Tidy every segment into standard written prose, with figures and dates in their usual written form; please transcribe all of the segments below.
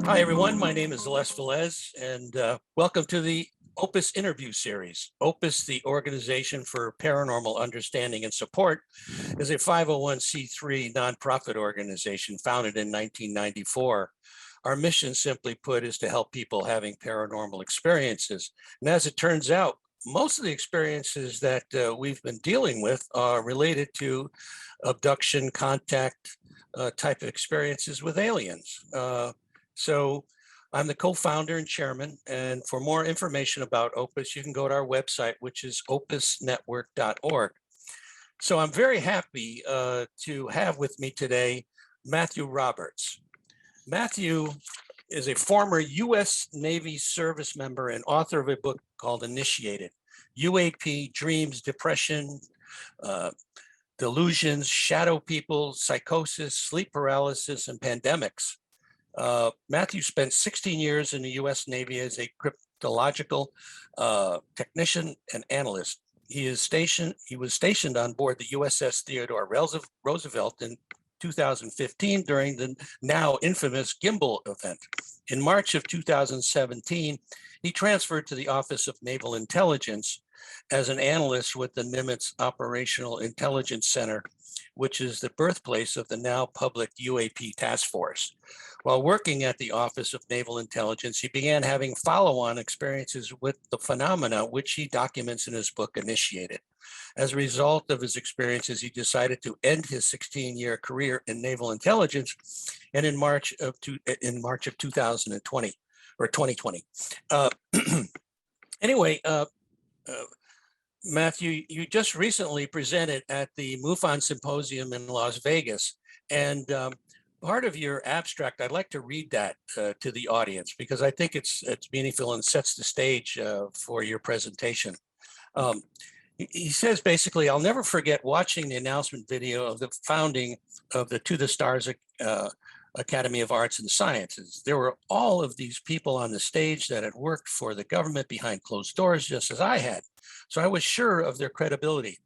Hi, everyone. My name is Les Velez, and welcome to the OPUS interview series. OPUS, the Organization for Paranormal Understanding and Support, is a 501c3 nonprofit organization founded in 1994. Our mission, simply put, is to help people having paranormal experiences. And as it turns out, most of the experiences that we've been dealing with are related to abduction, contact type of experiences with aliens. So I'm the co-founder and chairman, and for more information about OPUS, you can go to our website, which is opusnetwork.org. So I'm very happy to have with me today Matthew Roberts. Matthew is a former U.S. Navy service member and author of a book called Initiated: UAP, Dreams, Depression, Delusions, Shadow People, Psychosis, Sleep Paralysis, and Pandemics. Matthew spent 16 years in the U.S. Navy as a cryptological technician and analyst. He was stationed on board the USS Theodore Roosevelt in 2015 during the now infamous Gimbal event. In March of 2017, he transferred to the Office of Naval Intelligence as an analyst with the Nimitz Operational Intelligence Center, which is the birthplace of the now public UAP task force. While working at the Office of Naval Intelligence, he began having follow-on experiences with the phenomena, which he documents in his book, Initiated. As a result of his experiences, he decided to end his 16-year career in naval intelligence, and in March of 2020 or 2020. Anyway, Matthew, you just recently presented at the MUFON Symposium in Las Vegas, and part of your abstract, I'd like to read that to the audience because I think it's meaningful and sets the stage for your presentation. He says basically, I'll never forget watching the announcement video of the founding of the To the Stars Academy of Arts and Sciences. There were all of these people on the stage that had worked for the government behind closed doors, just as I had. So I was sure of their credibility.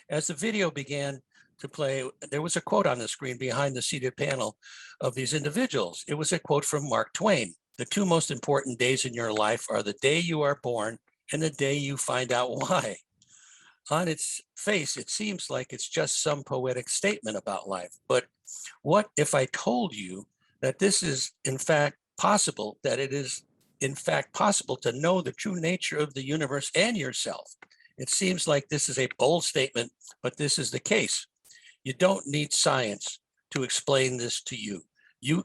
As the video began to play, there was a quote on the screen behind the seated panel of these individuals. It was a quote from Mark Twain: "The two most important days in your life are the day you are born and the day you find out why." On its face, it seems like it's just some poetic statement about life. But what if I told you that this is in fact possible, that it is in fact possible to know the true nature of the universe and yourself? It seems like this is a bold statement, but this is the case. You don't need science to explain this to you. You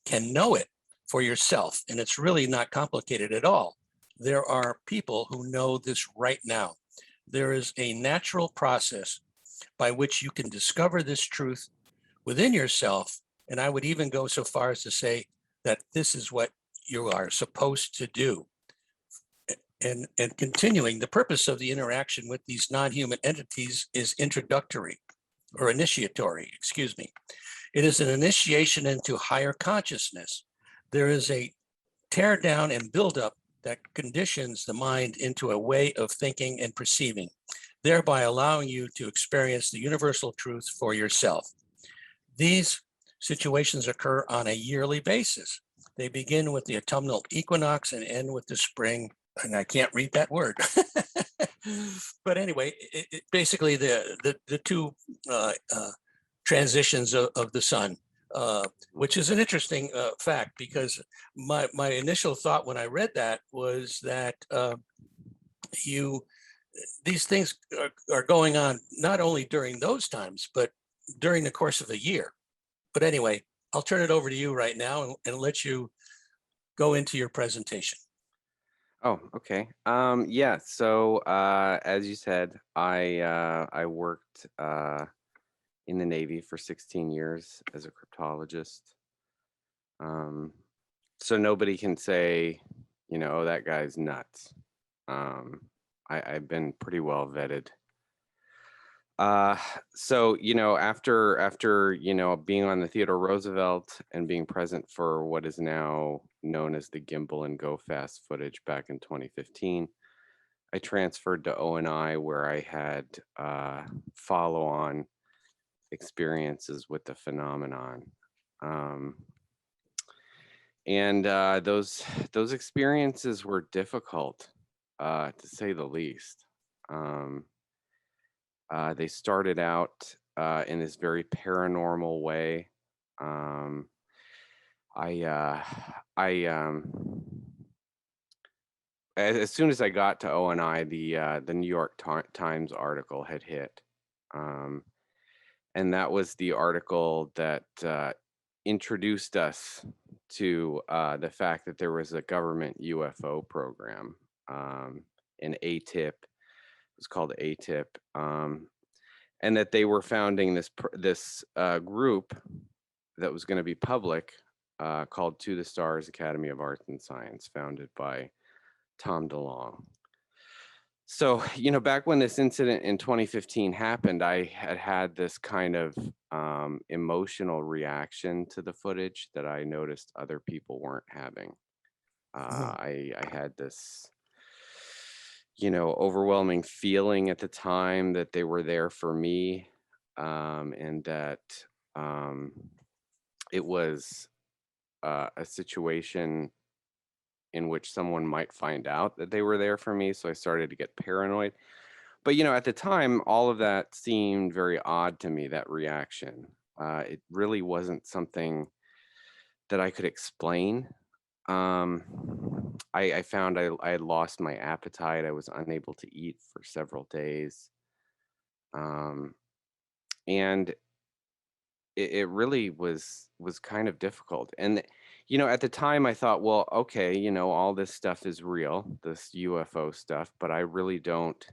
can know it for yourself, and it's really not complicated at all. There are people who know this right now. There is a natural process by which you can discover this truth within yourself, and I would even go so far as to say that this is what you are supposed to do. And continuing, the purpose of the interaction with these non-human entities is initiatory. It is an initiation into higher consciousness. There is a tear down and build up that conditions the mind into a way of thinking and perceiving, thereby allowing you to experience the universal truth for yourself. These situations occur on a yearly basis. They begin with the autumnal equinox and end with the spring, and I can't read that word. But anyway, basically the two transitions of the sun, which is an interesting fact, because my initial thought when I read that was that these things are going on not only during those times, but during the course of a year. But anyway, I'll turn it over to you right now and let you go into your presentation. Oh, okay. Yeah. So as you said, I worked in the Navy for 16 years as a cryptologist. So nobody can say, oh, that guy's nuts. I've been pretty well vetted. So after being on the Theodore Roosevelt and being present for what is now known as the Gimbal and Go Fast footage back in 2015, I transferred to ONI, where I had follow-on experiences with the phenomenon. And those experiences were difficult, to say the least. They started out in this very paranormal way. Um, I as soon as I got to ONI, the New York Times article had hit, um, and that was the article that introduced us to the fact that there was a government UFO program, an ATIP. It was called ATIP, and that they were founding this group that was going to be public, called To the Stars Academy of Arts and Science, founded by Tom DeLonge. So, back when this incident in 2015 happened, I had this kind of emotional reaction to the footage that I noticed other people weren't having. I had this, overwhelming feeling at the time that they were there for me, and that it was a situation in which someone might find out that they were there for me. So I started to get paranoid. But, at the time, all of that seemed very odd to me, that reaction. It really wasn't something that I could explain. I found I had lost my appetite. I was unable to eat for several days. And it really was kind of difficult. And at the time I thought, well, okay, all this stuff is real, this UFO stuff, but I really don't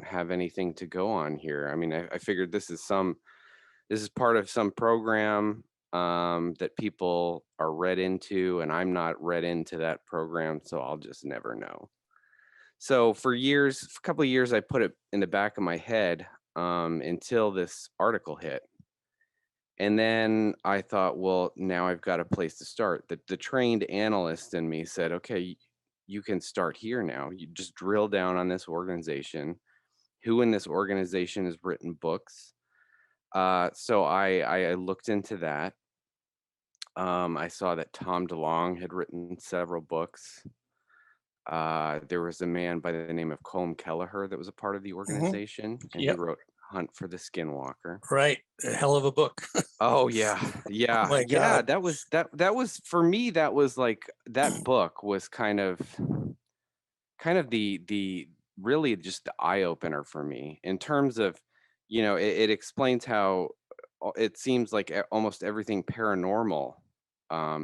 have anything to go on here. I mean, I figured this is part of some program that people are read into, and I'm not read into that program, so I'll just never know. So for a couple of years, I put it in the back of my head until this article hit. And then I thought, well, now I've got a place to start. The trained analyst in me said, okay, you can start here now. You just drill down on this organization. Who in this organization has written books? So I looked into that. I saw that Tom DeLonge had written several books. There was a man by the name of Colm Kelleher that was a part of the organization, and he Yep. wrote Hunt for the Skinwalker. Right. A hell of a book. Oh yeah. Yeah. my Yeah. God. That was for me, that was like, that book was kind of the really just the eye opener for me in terms of, it explains how it seems like almost everything paranormal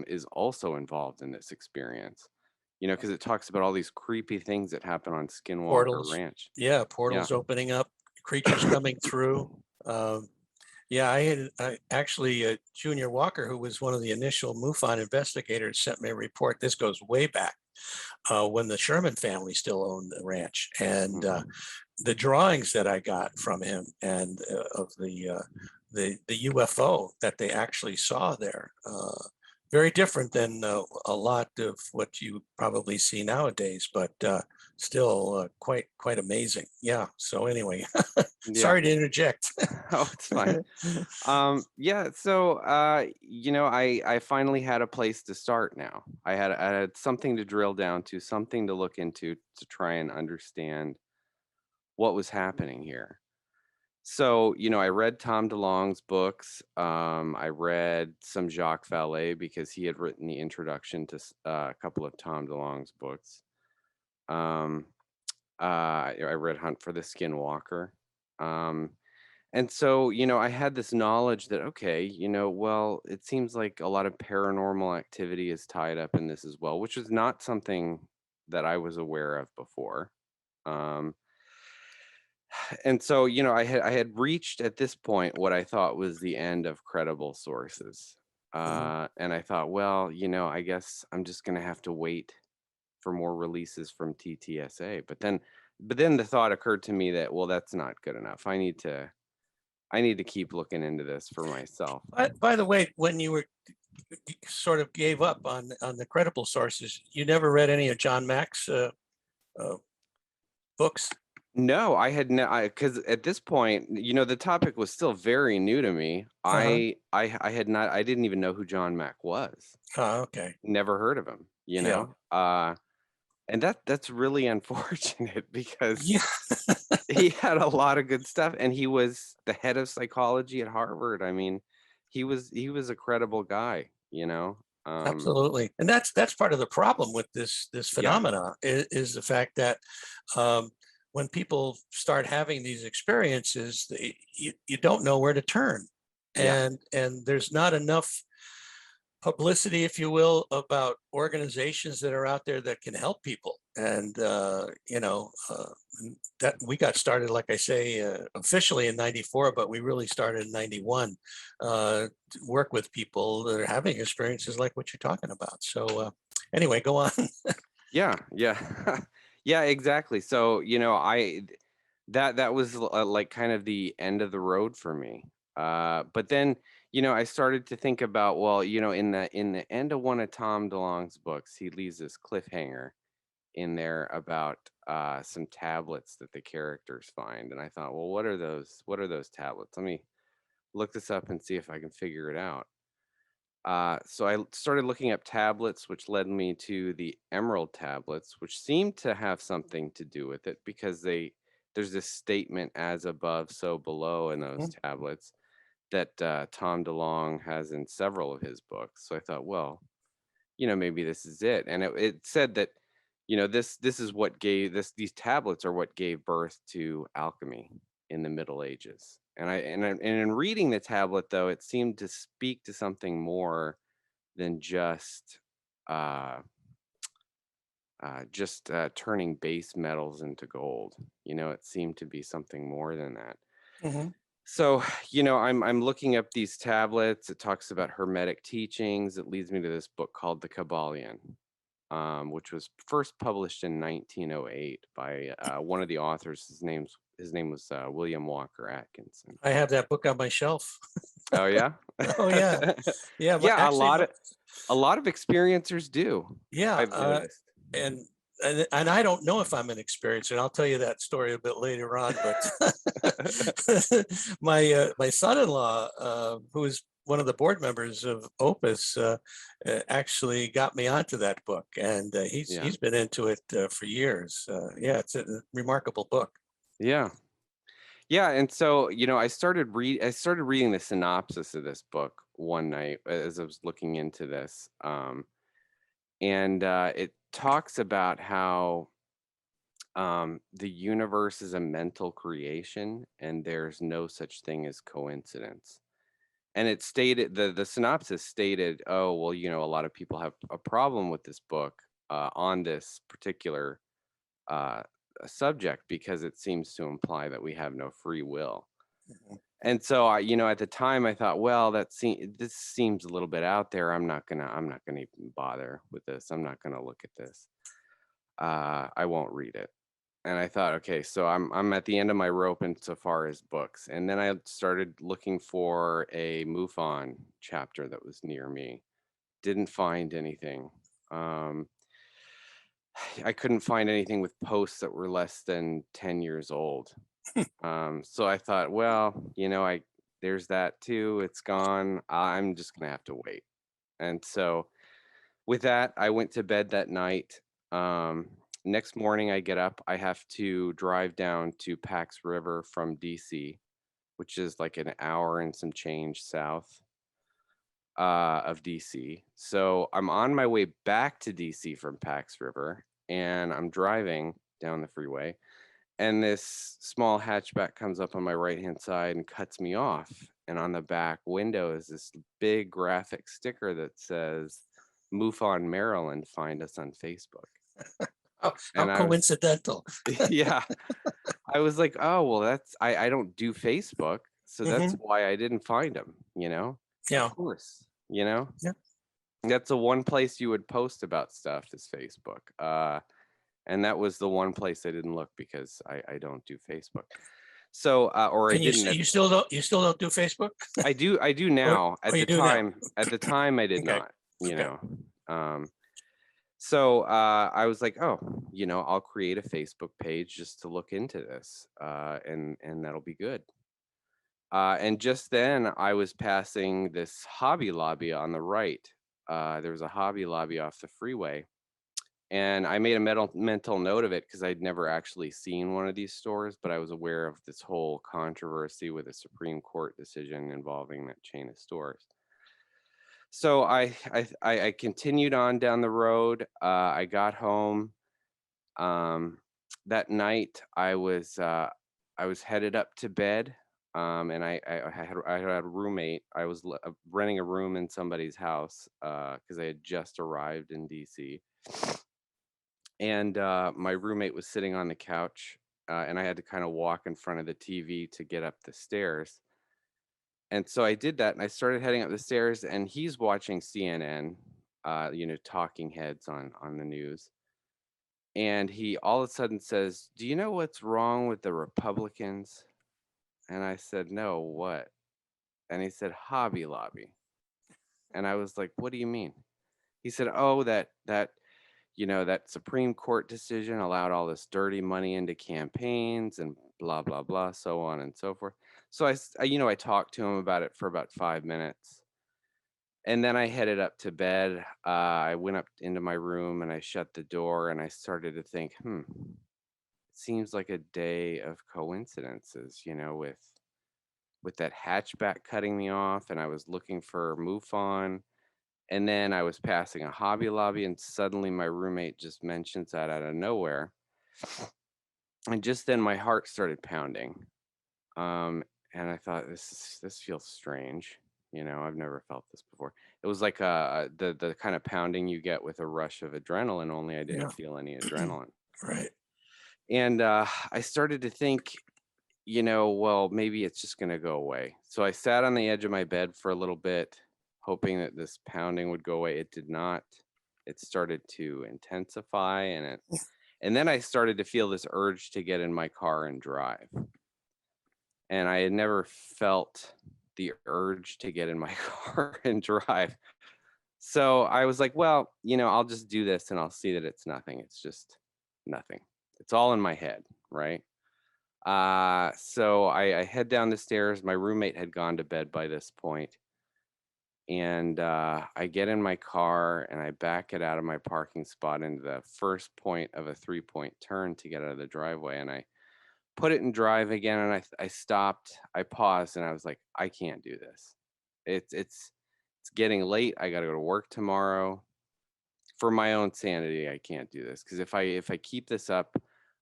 is also involved in this experience, because it talks about all these creepy things that happen on Skinwalker Portals. Ranch. Yeah. Portals opening up, creatures coming through. Yeah, I actually, Junior Walker, who was one of the initial MUFON investigators, sent me a report. This goes way back when the Sherman family still owned the ranch, and the drawings that I got from him and of the UFO that they actually saw there. Very different than a lot of what you probably see nowadays, but still quite amazing. Yeah. So anyway, sorry to interject. Oh, it's fine. Yeah. So, I finally had a place to start now. I had something to drill down to, something to look into to try and understand what was happening here. So, I read Tom DeLonge's books. I read some Jacques Vallée because he had written the introduction to a couple of Tom DeLonge's books. I read Hunt for the Skinwalker. And so, I had this knowledge that, okay, well, it seems like a lot of paranormal activity is tied up in this as well, which was not something that I was aware of before. And so, I had reached at this point what I thought was the end of credible sources. And I thought, well, I guess I'm just going to have to wait for more releases from TTSA. But then the thought occurred to me that, well, that's not good enough. I need to keep looking into this for myself. By the way, when you sort of gave up on the credible sources, you never read any of John Mack's books? No, I had no, because at this point, the topic was still very new to me. Uh-huh. I had not, I didn't even know who John Mack was. Oh, okay. Never heard of him, Yeah. and that's really unfortunate because Yeah. he had a lot of good stuff, and he was the head of psychology at Harvard. I mean, he was a credible guy, Absolutely. And that's part of the problem with this Yeah, phenomena is the fact that um, when people start having these experiences, you don't know where to turn. yeah, And there's not enough publicity, if you will, about organizations that are out there that can help people. And that we got started, like I say, officially in '94, but we really started in '91 to work with people that are having experiences like what you're talking about. So anyway, go on. yeah, yeah, yeah, exactly. So that was like kind of the end of the road for me. But then I started to think about, well, in the end of one of Tom DeLonge's books, he leaves this cliffhanger in there about some tablets that the characters find, and I thought, well, what are those tablets? Let me look this up and see if I can figure it out. So I started looking up tablets, which led me to the Emerald tablets, which seem to have something to do with it because there's this statement, as above, so below, in those tablets that Tom DeLonge has in several of his books. So I thought, well, maybe this is it. And it said that, this is what these tablets are what gave birth to alchemy in the Middle Ages. And in reading the tablet, though, it seemed to speak to something more than just turning base metals into gold. It seemed to be something more than that. Mhm. So, I'm looking up these tablets. It talks about Hermetic teachings. It leads me to this book called The Kabbalion, which was first published in 1908 by one of the authors. His name was William Walker Atkinson. I have that book on my shelf. Oh yeah, Oh yeah, yeah. But yeah. actually, A lot of experiencers do. yeah, I've noticed. and and I don't know if I'm an experiencer, and I'll tell you that story a bit later on. But my son-in-law, who is one of the board members of Opus, actually got me onto that book, and he's Yeah, he's been into it for years. Yeah, it's a remarkable book. yeah, yeah. And so I started reading the synopsis of this book one night as I was looking into this, and it talks about how the universe is a mental creation and there's no such thing as coincidence. And it stated, the synopsis stated, oh, well, a lot of people have a problem with this book on this particular uh, subject because it seems to imply that we have no free will. Mhm. And so at the time I thought, well, this seems a little bit out there. I'm not gonna even bother with this. I'm not gonna look at this. I won't read it. And I thought, okay, so I'm at the end of my rope insofar as books. And then I started looking for a MUFON chapter that was near me. Didn't find anything. Um, I couldn't find anything with posts that were less than 10 years old. So I thought, well, there's that too. It's gone. I'm just gonna have to wait. And so with that, I went to bed that night. Um, Next morning, I get up. I have to drive down to Pax River from DC, which is like an hour and some change south of DC. So I'm on my way back to DC from Pax River, and I'm driving down the freeway, and this small hatchback comes up on my right hand side and cuts me off. And on the back window is this big graphic sticker that says, MUFON Maryland, find us on Facebook. How And I was, coincidental. yeah, I was like, oh, well, I don't do Facebook. So that's Hmm. why I didn't find him, of Yeah, course, yeah. that's the one place you would post about stuff is Facebook. And that was the one place I didn't look because I don't do Facebook. So, or I And you didn't. you still don't do Facebook, I do or now. At or you the do now? time, I did Okay, not. okay. Um, So I was like, oh, I'll create a Facebook page just to look into this, and that'll be good. And just then I was passing this Hobby Lobby on the right. There was a Hobby Lobby off the freeway. And I made a mental note of it because I'd never actually seen one of these stores, but I was aware of this whole controversy with a Supreme Court decision involving that chain of stores. So I continued on down the road. I got home. That night I was headed up to bed. And I had a roommate. I was renting a room in somebody's house because I had just arrived in DC. And my roommate was sitting on the couch, and I had to kind of walk in front of the TV to get up the stairs. And so I did that, and I started heading up the stairs, and he's watching CNN, talking heads on the news. And he all of a sudden says, "Do you know what's wrong with the Republicans?" And I said, "No, what?" And he said, "Hobby Lobby." And I was like, "What do you mean?" He said, "Oh, that Supreme Court decision allowed all this dirty money into campaigns and blah, blah, blah, so on and so forth." So I talked to him about it for about 5 minutes. And then I headed up to bed. I went up into my room and I shut the door and I started to think, it seems like a day of coincidences, with that hatchback cutting me off, and I was looking for MUFON. And then I was passing a Hobby Lobby, and suddenly my roommate just mentions that out of nowhere. And just then my heart started pounding. And I thought, this feels strange. I've never felt this before. It was like the kind of pounding you get with a rush of adrenaline, only I didn't Yeah. feel any adrenaline. Right. And I started to think, well, maybe it's just going to go away. So I sat on the edge of my bed for a little bit, hoping that this pounding would go away. It did not. It started to intensify, and then I started to feel this urge to get in my car and drive. And I had never felt the urge to get in my car and drive. So I was like, well, I'll just do this and I'll see that it's nothing. It's just nothing. It's all in my head, right? So I head down the stairs. My roommate had gone to bed by this point. And I get in my car and I back it out of my parking spot into the first point of a 3-point turn to get out of the driveway. And I put it in drive again, and I stopped. I paused, and I was like, I can't do this. It's getting late. I got to go to work tomorrow. For my own sanity, I can't do this, because if I keep this up,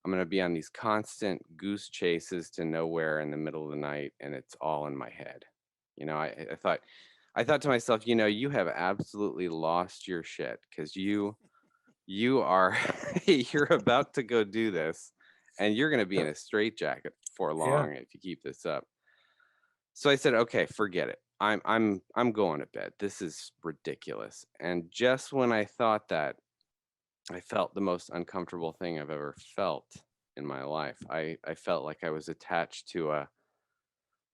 I'm going to be on these constant goose chases to nowhere in the middle of the night, and it's all in my head. I thought to myself, you have absolutely lost your shit, because you are you're about to go do this, and you're going to be in a straitjacket for long if you keep this up. So I said, okay, forget it. I'm going to bed. This is ridiculous. And just when I thought that, I felt the most uncomfortable thing I've ever felt in my life. I felt like I was attached to a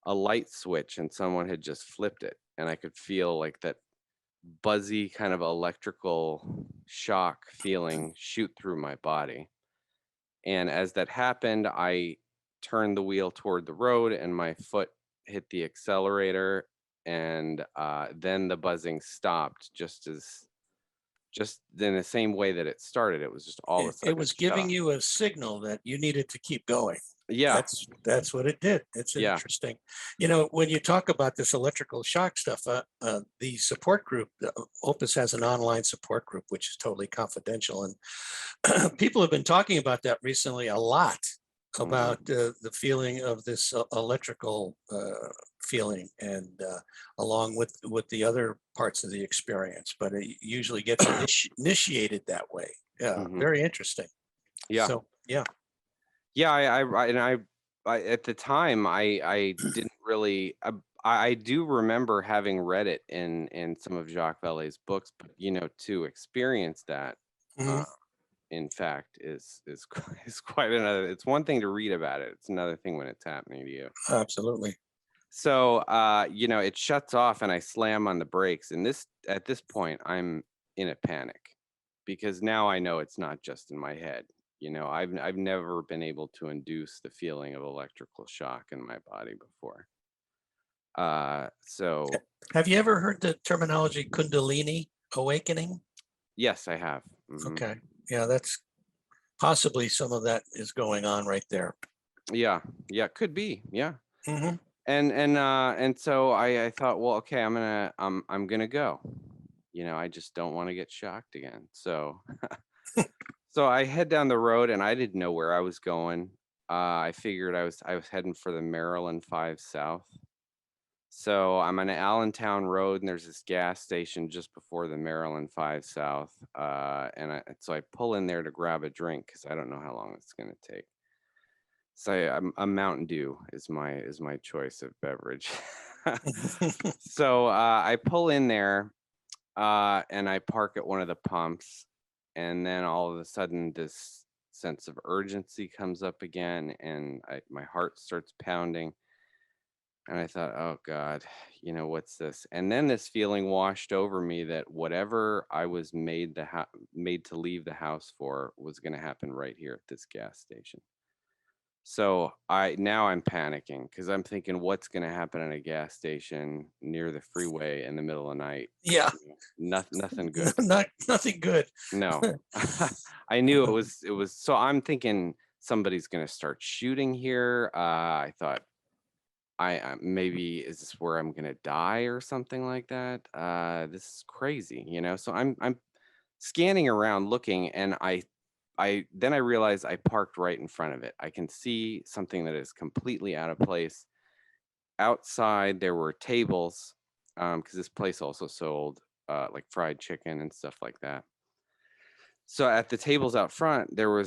light switch and someone had just flipped it, and I could feel like that buzzy kind of electrical shock feeling shoot through my body. And as that happened, I turned the wheel toward the road and my foot hit the accelerator, and then the buzzing stopped just in the same way that it started. It was just all of a sudden It was shut giving off. you a signal that you needed to keep going. Yeah. That's what it did. It's Yeah. interesting. When you talk about this electrical shock stuff, the support group, Opus has an online support group, which is totally confidential. And people have been talking about that recently a lot, about the feeling of this electrical feeling, and along with the other parts of the experience, but it usually gets initiated that way. Yeah, very interesting. Yeah. So, yeah. Yeah, I at the time I didn't really. I do remember having read it in some of Jacques Vallée's books, but to experience that, in fact, is quite another. It's one thing to read about it; it's another thing when it's happening to you. Absolutely. So, it shuts off, and I slam on the brakes, and at this point, I'm in a panic. because now I know it's not just in my head. You know, I've never been able to induce the feeling of electrical shock in my body before. So Have you ever heard the terminology Kundalini awakening? yes, I have. Okay. Yeah, that's possibly some of that is going on right there. Yeah, could be. Yeah. Hmm. And so I thought, well, okay, I'm gonna go. You know, I just don't want to get shocked again. So so I head down the road, and I didn't know where I was going. I figured I was heading for the Maryland 5 South. So I'm on Allentown Road, and there's this gas station just before the Maryland 5 South. So I pull in there to grab a drink because I don't know how long it's gonna take. So a Mountain Dew is my choice of beverage. So I pull in there, and I park at one of the pumps, and then all of a sudden this sense of urgency comes up again, and my heart starts pounding, and I thought, oh God, you know, what's this? And then this feeling washed over me that whatever I was made to leave the house for was going to happen right here at this gas station. So now I'm panicking because I'm thinking, what's going to happen at a gas station near the freeway in the middle of the night? Yeah, Nothing good. nothing good. No, I knew it was. So I'm thinking somebody's going to start shooting here. I thought, maybe is this where I'm going to die or something like that? This is crazy, you know. So I'm scanning around looking, and then I realized I parked right in front of it. I can see something that is completely out of place. Outside there were tables, because this place also sold like fried chicken and stuff like that. So at the tables out front, there were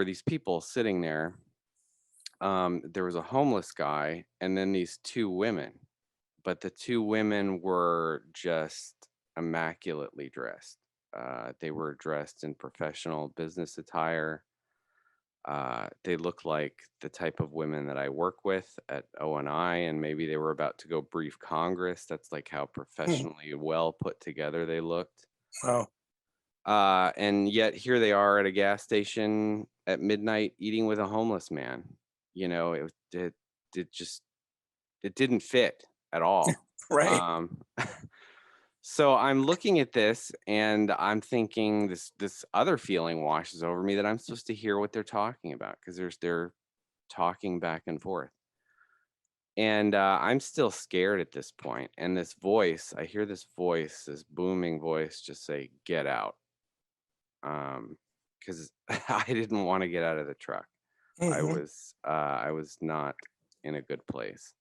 these people sitting there. There was a homeless guy, and then these two women. But the two women were just immaculately dressed. They were dressed in professional business attire. They looked like the type of women that I work with at O&I, and maybe they were about to go brief Congress. That's like how professionally well put together they looked. Wow. And yet here they are at a gas station at midnight eating with a homeless man. You know, it didn't fit at all. Right. So I'm looking at this, and I'm thinking this other feeling washes over me that I'm supposed to hear what they're talking about, because they're talking back and forth. And I'm still scared at this point. And I hear this booming voice just say, "Get out." Because I didn't want to get out of the truck. I Mhm. was not in a good place.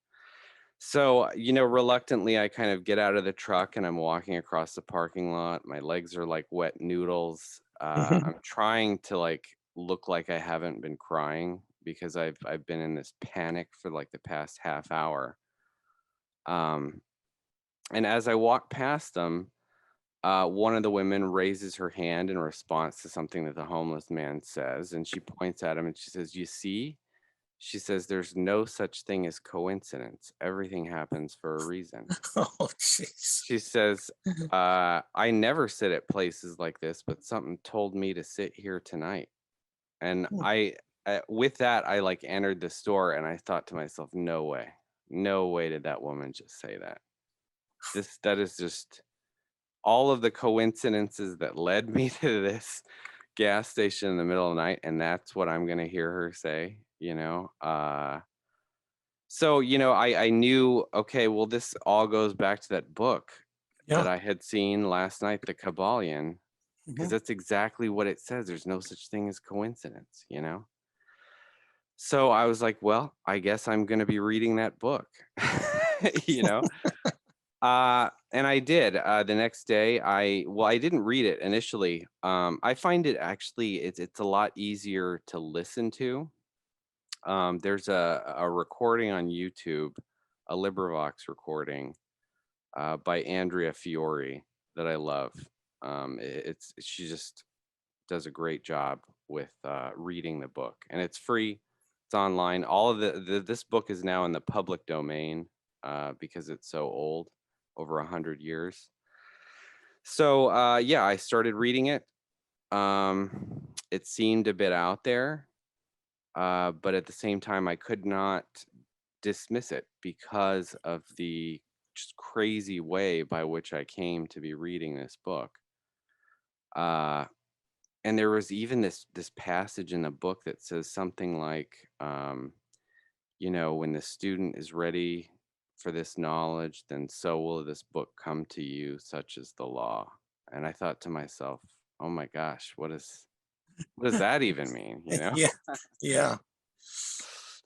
So, you know, reluctantly, I kind of get out of the truck, and I'm walking across the parking lot. My legs are like wet noodles. I'm trying to like look like I haven't been crying because I've been in this panic for like the past half hour. Um, and as I walk past them, one of the women raises her hand in response to something that the homeless man says, and she points at him and she says, "You see?" She says, "There's no such thing as coincidence. Everything happens for a reason." Oh, jeez. She says, "I never sit at places like this, but something told me to sit here tonight." And Hmm. with that, I like entered the store, and I thought to myself, no way did that woman just say that. That is just all of the coincidences that led me to this gas station in the middle of the night, and that's what I'm gonna hear her say, you know. So, you know, I knew, okay, well, this all goes back to that book that Yeah. I had seen last night, The Kabbalion, because Mhm. that's exactly what it says. There's no such thing as coincidence, you know? So I was like, well, I guess I'm going to be reading that book, you know? And I did. The next day, I didn't read it initially. I find it actually, it's a lot easier to listen to. There's a recording on YouTube, a LibriVox recording by Andrea Fiore that I love. She just does a great job with reading the book, and it's free. It's online. All of this book is now in the public domain because it's so old, over 100 years. So yeah, I started reading it. It seemed a bit out there, but at the same time, I could not dismiss it because of the just crazy way by which I came to be reading this book. And there was even this passage in the book that says something like, when the student is ready for this knowledge, then so will this book come to you, such is the law. And I thought to myself, oh my gosh, what does that even mean? Yeah. Yeah.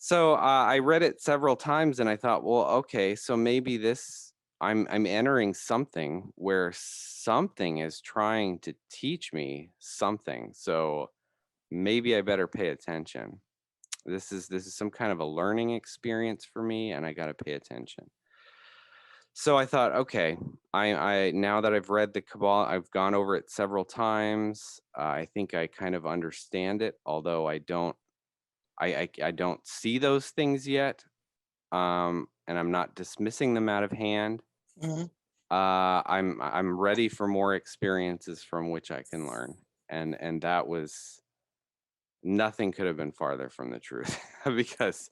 So I read it several times and I thought, well, okay, so maybe I'm entering something where something is trying to teach me something. So maybe I better pay attention. This is some kind of a learning experience for me, and I got to pay attention. So I thought, okay, I now that I've read the Kabbalah, I've gone over it several times. I think I kind of understand it, although I don't see those things yet, and I'm not dismissing them out of hand. Mhm. I'm ready for more experiences from which I can learn, and that was nothing could have been farther from the truth because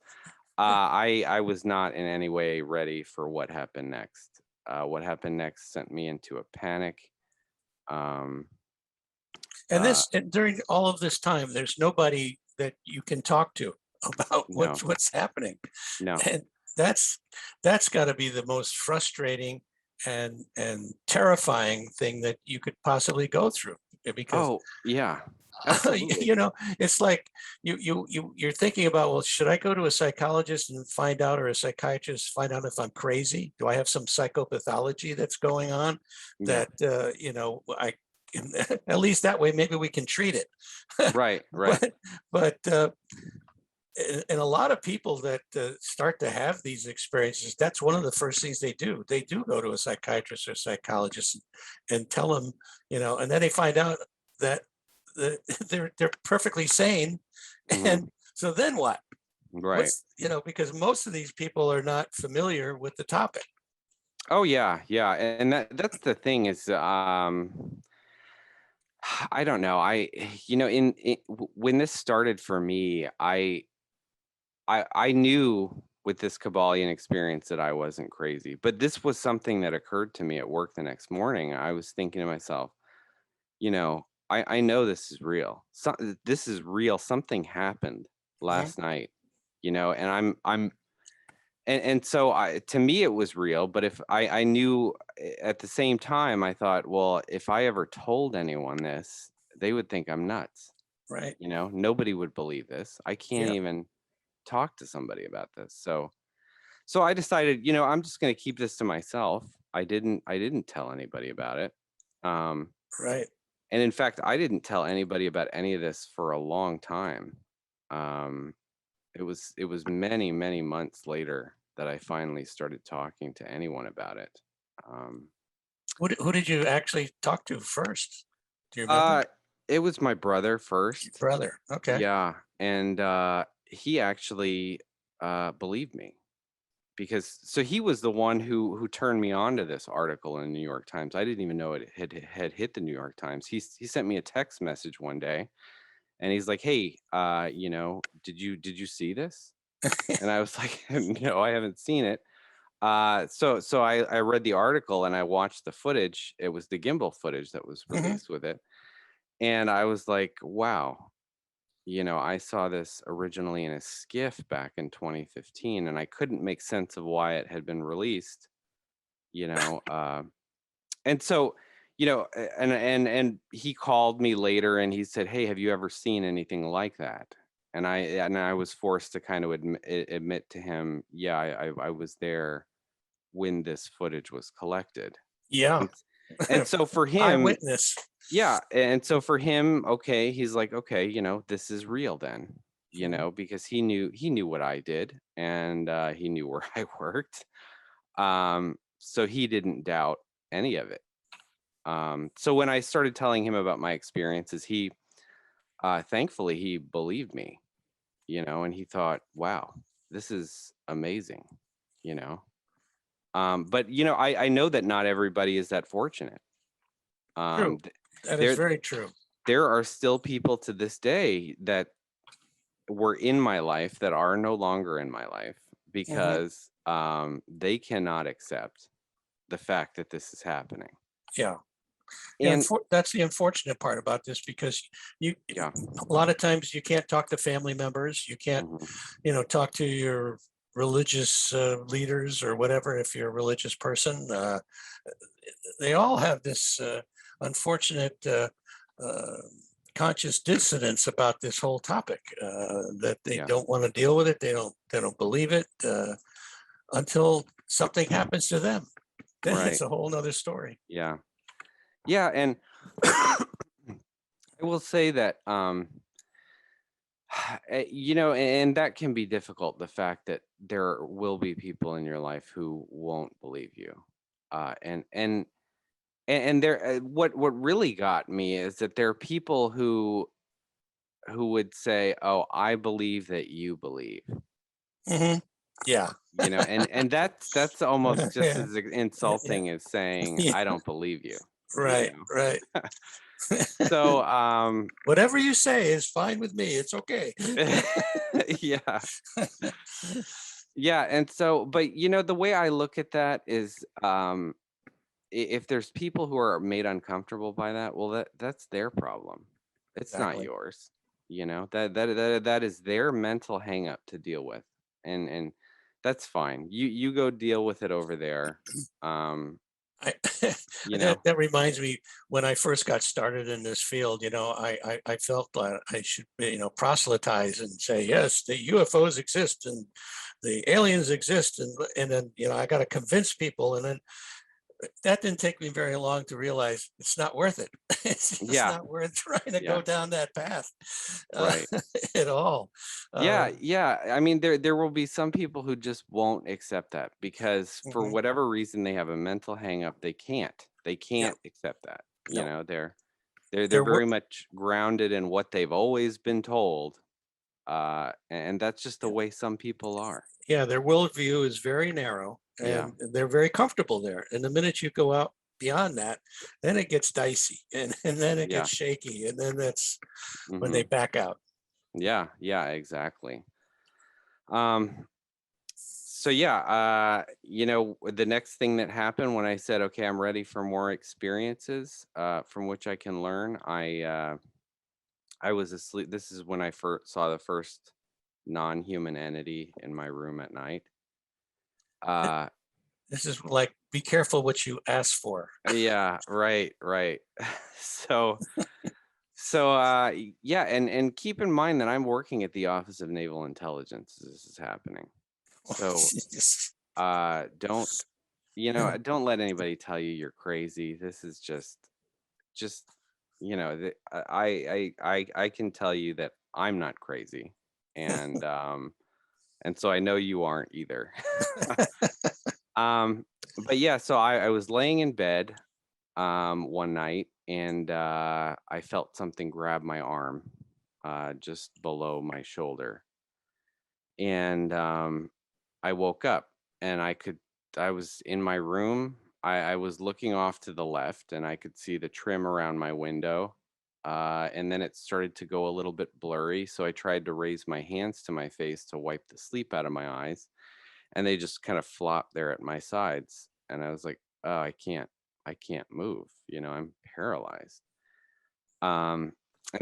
I was not in any way ready for what happened next. What happened next sent me into a panic. Um, uh, And during all of this time, there's nobody that you can talk to about no, what's happening. no. And that's got to be the most frustrating and terrifying thing that you could possibly go through, because Oh, yeah, absolutely. it's like you're thinking about, well, should I go to a psychologist and find out, or a psychiatrist, find out if I'm crazy? Do I have some psychopathology that's going on Yeah, that I at least that way maybe we can treat it. right, right. But and a lot of people that start to have these experiences, that's one of the first things they do. They do go to a psychiatrist or psychologist and tell them, and then they find out that they're perfectly sane. Mhm. And so then what? Right. Because most of these people are not familiar with the topic. Oh yeah, yeah. And that's the thing is, I don't know. When this started for me, I knew with this Kabbalion experience that I wasn't crazy, but this was something that occurred to me at work the next morning. I was thinking to myself, I know this is real. This is real. Something happened Mhm. last night, and and so to me it was real. But if I knew at the same time, I thought, well, if I ever told anyone this, they would think I'm nuts. Right. Nobody would believe this. I can't Yeah. even talk to somebody about this. So I decided, I'm just going to keep this to myself. I didn't tell anybody about it. Um, Right. and in fact, I didn't tell anybody about any of this for a long time. Um, it was many, many months later that I finally started talking to anyone about it. Um, Who did you actually talk to first? Do you remember? uh, it was my brother Your first. brother. Okay. Yeah, and he actually believed me. Because so he was the one who turned me on to this article in the New York Times. I didn't even know it had hit the New York Times. He sent me a text message one day, and he's like, "Hey, did you see this?" And I was like, "No, I haven't seen it." So I read the article and I watched the footage. It was the Gimbal footage that was Mhm. released with it, and I was like, "Wow." I saw this originally in a skiff back in 2015, and I couldn't make sense of why it had been released. you know uh and so and he called me later and he said, hey, have you ever seen anything like that? And I was forced to kind of admit to him, yeah, I was there when this footage was collected. Yeah. And so for him, Eyewitness. yeah, and so for him, okay, he's like, okay, this is real then, Mhm. because he knew what I did, and he knew where I worked. So he didn't doubt any of it. So when I started telling him about my experiences, he thankfully he believed me, and he thought, wow, this is amazing, you know. But I know that not everybody is that fortunate. True. Um, th- That is there very true. there are still people to this day that were in my life that are no longer in my life because they cannot accept the fact that this is happening. Yeah. And That's the unfortunate part about this, because you, yeah, a lot of times you can't talk to family members. You can't, talk to your religious leaders or whatever. If you're a religious person, they all have this unfortunate conscious dissonance about this whole topic, that they don't want to deal with it. They don't believe it until something happens to them. Then it's a whole nother story. Yeah. And I will say that, and that can be difficult. The fact that there will be people in your life who won't believe you. And there, what really got me is that there are people who would say, "Oh, I believe that you believe." Yeah. And that's almost just as insulting as saying, "I don't believe you." Right. Right. So, whatever you say is fine with me. It's okay. yeah. Yeah. And so, but the way I look at that is, if there's people who are made uncomfortable by that, well, that's their problem. It's not yours. That is their mental hang up to deal with. And that's fine. You go deal with it over there. That reminds me, when I first got started in this field, I felt that I should, proselytize and say, yes, the UFOs exist and the aliens exist. And then, I got to convince people. And then that didn't take me very long to realize it's not worth it. It's just not worth trying to go down that path at all. Yeah. I mean, there will be some people who just won't accept that because for whatever reason they have a mental hang up. They can't accept that. They're very much grounded in what they've always been told. And that's just the way some people are. Yeah, their worldview is very narrow, and they're very comfortable there. And the minute you go out beyond that, then it gets dicey, and then it gets shaky, and then that's when they back out. Yeah, exactly. So the next thing that happened when I said, okay, I'm ready for more experiences from which I can learn, I was asleep. This is when I first saw the first non-human entity in my room at night. This is like, be careful what you ask for. Yeah, right. So and keep in mind that I'm working at the Office of Naval Intelligence as this is happening. So don't let anybody tell you you're crazy. This is just I can tell you that I'm not crazy, and so I know you aren't either. But yeah, so I was laying in bed one night, and I felt something grab my arm just below my shoulder, and I woke up, and I was in my room. I was looking off to the left, and I could see the trim around my window. And then it started to go a little bit blurry. So I tried to raise my hands to my face to wipe the sleep out of my eyes. And they just kind of flopped there at my sides. And I was like, oh, I can't move. I'm paralyzed. And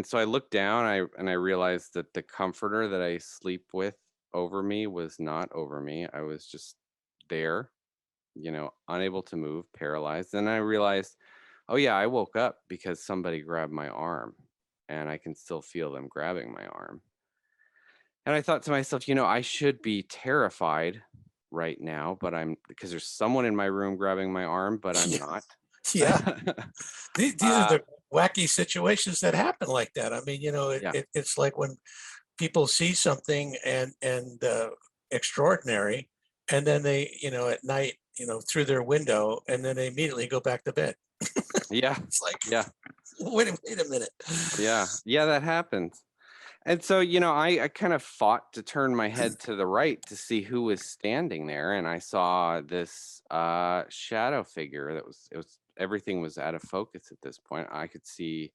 so I looked down, and I realized that the comforter that I sleep with over me was not over me. I was just there, unable to move, paralyzed. And I realized, oh yeah, I woke up because somebody grabbed my arm, and I can still feel them grabbing my arm. And I thought to myself, I should be terrified right now, but because there's someone in my room grabbing my arm, but I'm not. Yeah. These are the wacky situations that happen like that. I mean, it's like when people see something and extraordinary, and then they, at night, through their window, and then they immediately go back to bed. Yeah. It's like, yeah. Wait a minute. Yeah, that happens. And so, I kind of fought to turn my head to the right to see who was standing there. And I saw this shadow figure everything was out of focus at this point. I could see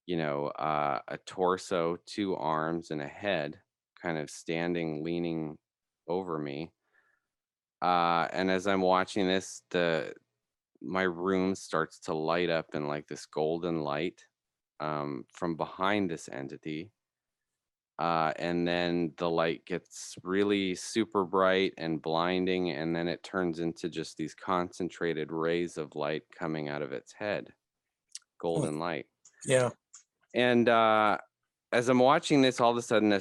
a torso, 2 arms, and a head kind of standing, leaning over me. And as I'm watching this, my room starts to light up in like this golden light from behind this entity. And then the light gets really super bright and blinding, and then it turns into just these concentrated rays of light coming out of its head, golden light. Yeah. And as I'm watching this, all of a sudden,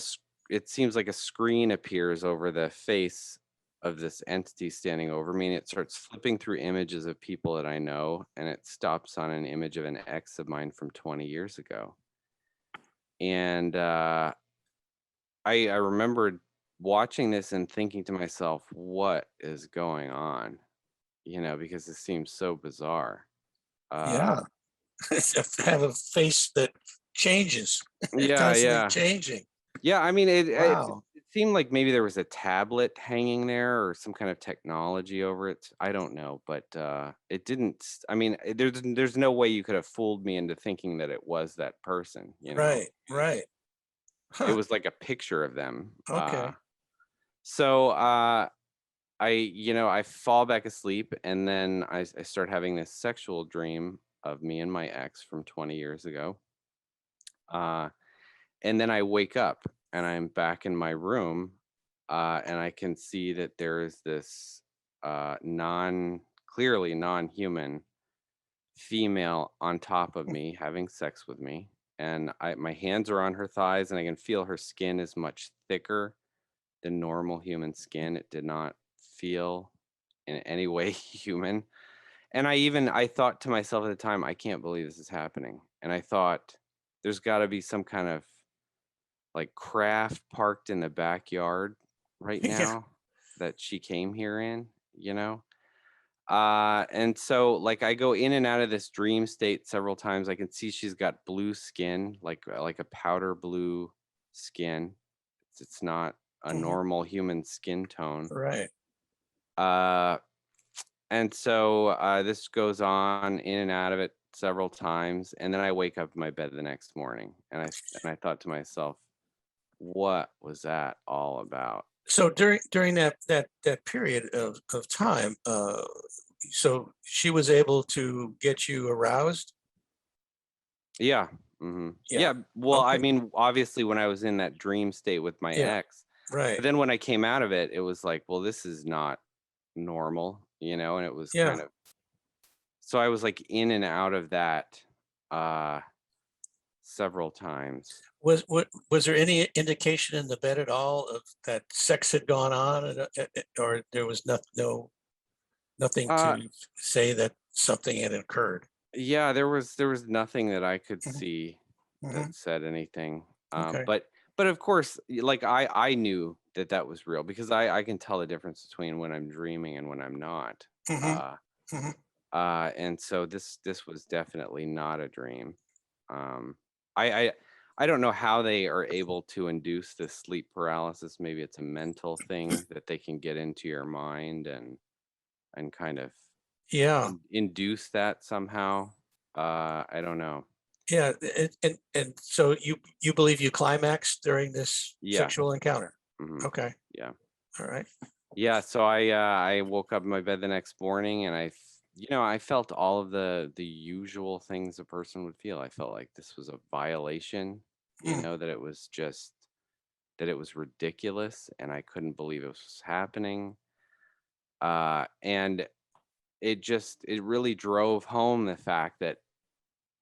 it seems like a screen appears over the face of this entity standing over me, and it starts flipping through images of people that I know, and it stops on an image of an ex of mine from 20 years ago. And I remembered watching this and thinking to myself, what is going on? Because it seems so bizarre. Yeah. Have a face that changes, Yeah, constantly yeah. changing. Yeah, I mean, it Wow. seemed like maybe there was a tablet hanging there or some kind of technology over it. I don't know, but it didn't. I mean, there's no way you could have fooled me into thinking that it was that person. Right. Right. It Huh. was like a picture of them. Okay. So I fall back asleep, and then I start having this sexual dream of me and my ex from 20 years ago. And then I wake up and I'm back in my room, and I can see that there is this clearly non-human female on top of me having sex with me. And my hands are on her thighs, and I can feel her skin is much thicker than normal human skin. It did not feel in any way human. And I thought to myself at the time, I can't believe this is happening. And I thought there's got to be some kind of like craft parked in the backyard right Yeah. now that she came here in, you know? And so like I go in and out of this dream state several times. I can see she's got blue skin, like a powder blue skin. It's not a Mhm. normal human skin tone. Right. Uh, and so this goes on in and out of it several times, and then I wake up in my bed the next morning, and I thought to myself, what was that all about? So during that period of time, so she was able to get you aroused. Yeah. hmm Yeah. Yeah. Well, I Okay. mean, obviously, when I was in that dream state with my Yeah. ex, Right. but then when I came out of it, it was like, well, this is not normal, and it was Yeah. kind of, so I was like in and out of that uh several times. Was there any indication in the bed at all of that sex had gone on, or there was nothing Uh to say that something had occurred? yeah, there was nothing that I could Mhm. see Mhm. that said anything. Okay. But of course, like I knew that that was real because I can tell the difference between when I'm dreaming and when I'm not. Mhm. Uh Mhm. and so this was definitely not a dream. Um I I I don't know how they are able to induce this sleep paralysis. Maybe it's a mental thing that they can get into your mind and kind of Yeah. induce that somehow. I don't know. Yeah. And so you believe you climaxed during this Yeah. sexual encounter? hmm Okay. Yeah. All right. Yeah. So I woke up in my bed the next morning, and I felt all of the usual things a person would feel. I felt like this was a violation, Mm. that it was ridiculous, and I couldn't believe it was happening. And it really drove home the fact that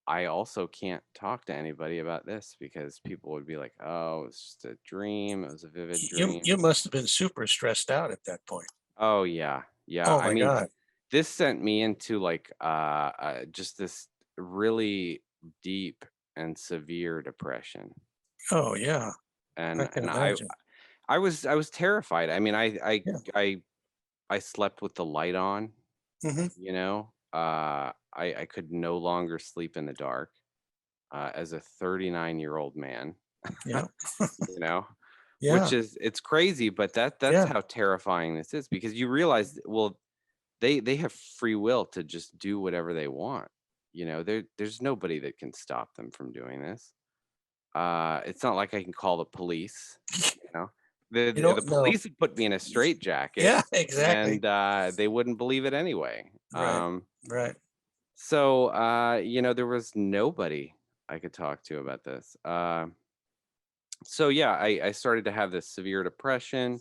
I also can't talk to anybody about this because people would be like, "Oh, it's just a dream. It was a vivid You dream." must have been super stressed out at that point. Oh yeah, yeah. Oh I my mean, God. this sent me into like just this really deep and severe depression, Oh yeah. I and can and imagine. I was terrified. I mean, Yeah. I slept with the light on. Hmm. I could no longer sleep in the dark as a 39-year-old man. Yeah. you know which Yeah. is it's crazy, but that's Yeah. how terrifying this is because you realize, well, they have free will to just do whatever they want. there's nobody that can stop them from doing this. It's not like I can call the police. The You don't know. police would put me in a straitjacket, Yeah, exactly. and they wouldn't believe it anyway. Right. Right. So there was nobody I could talk to about this. So yeah, I started to have this severe depression.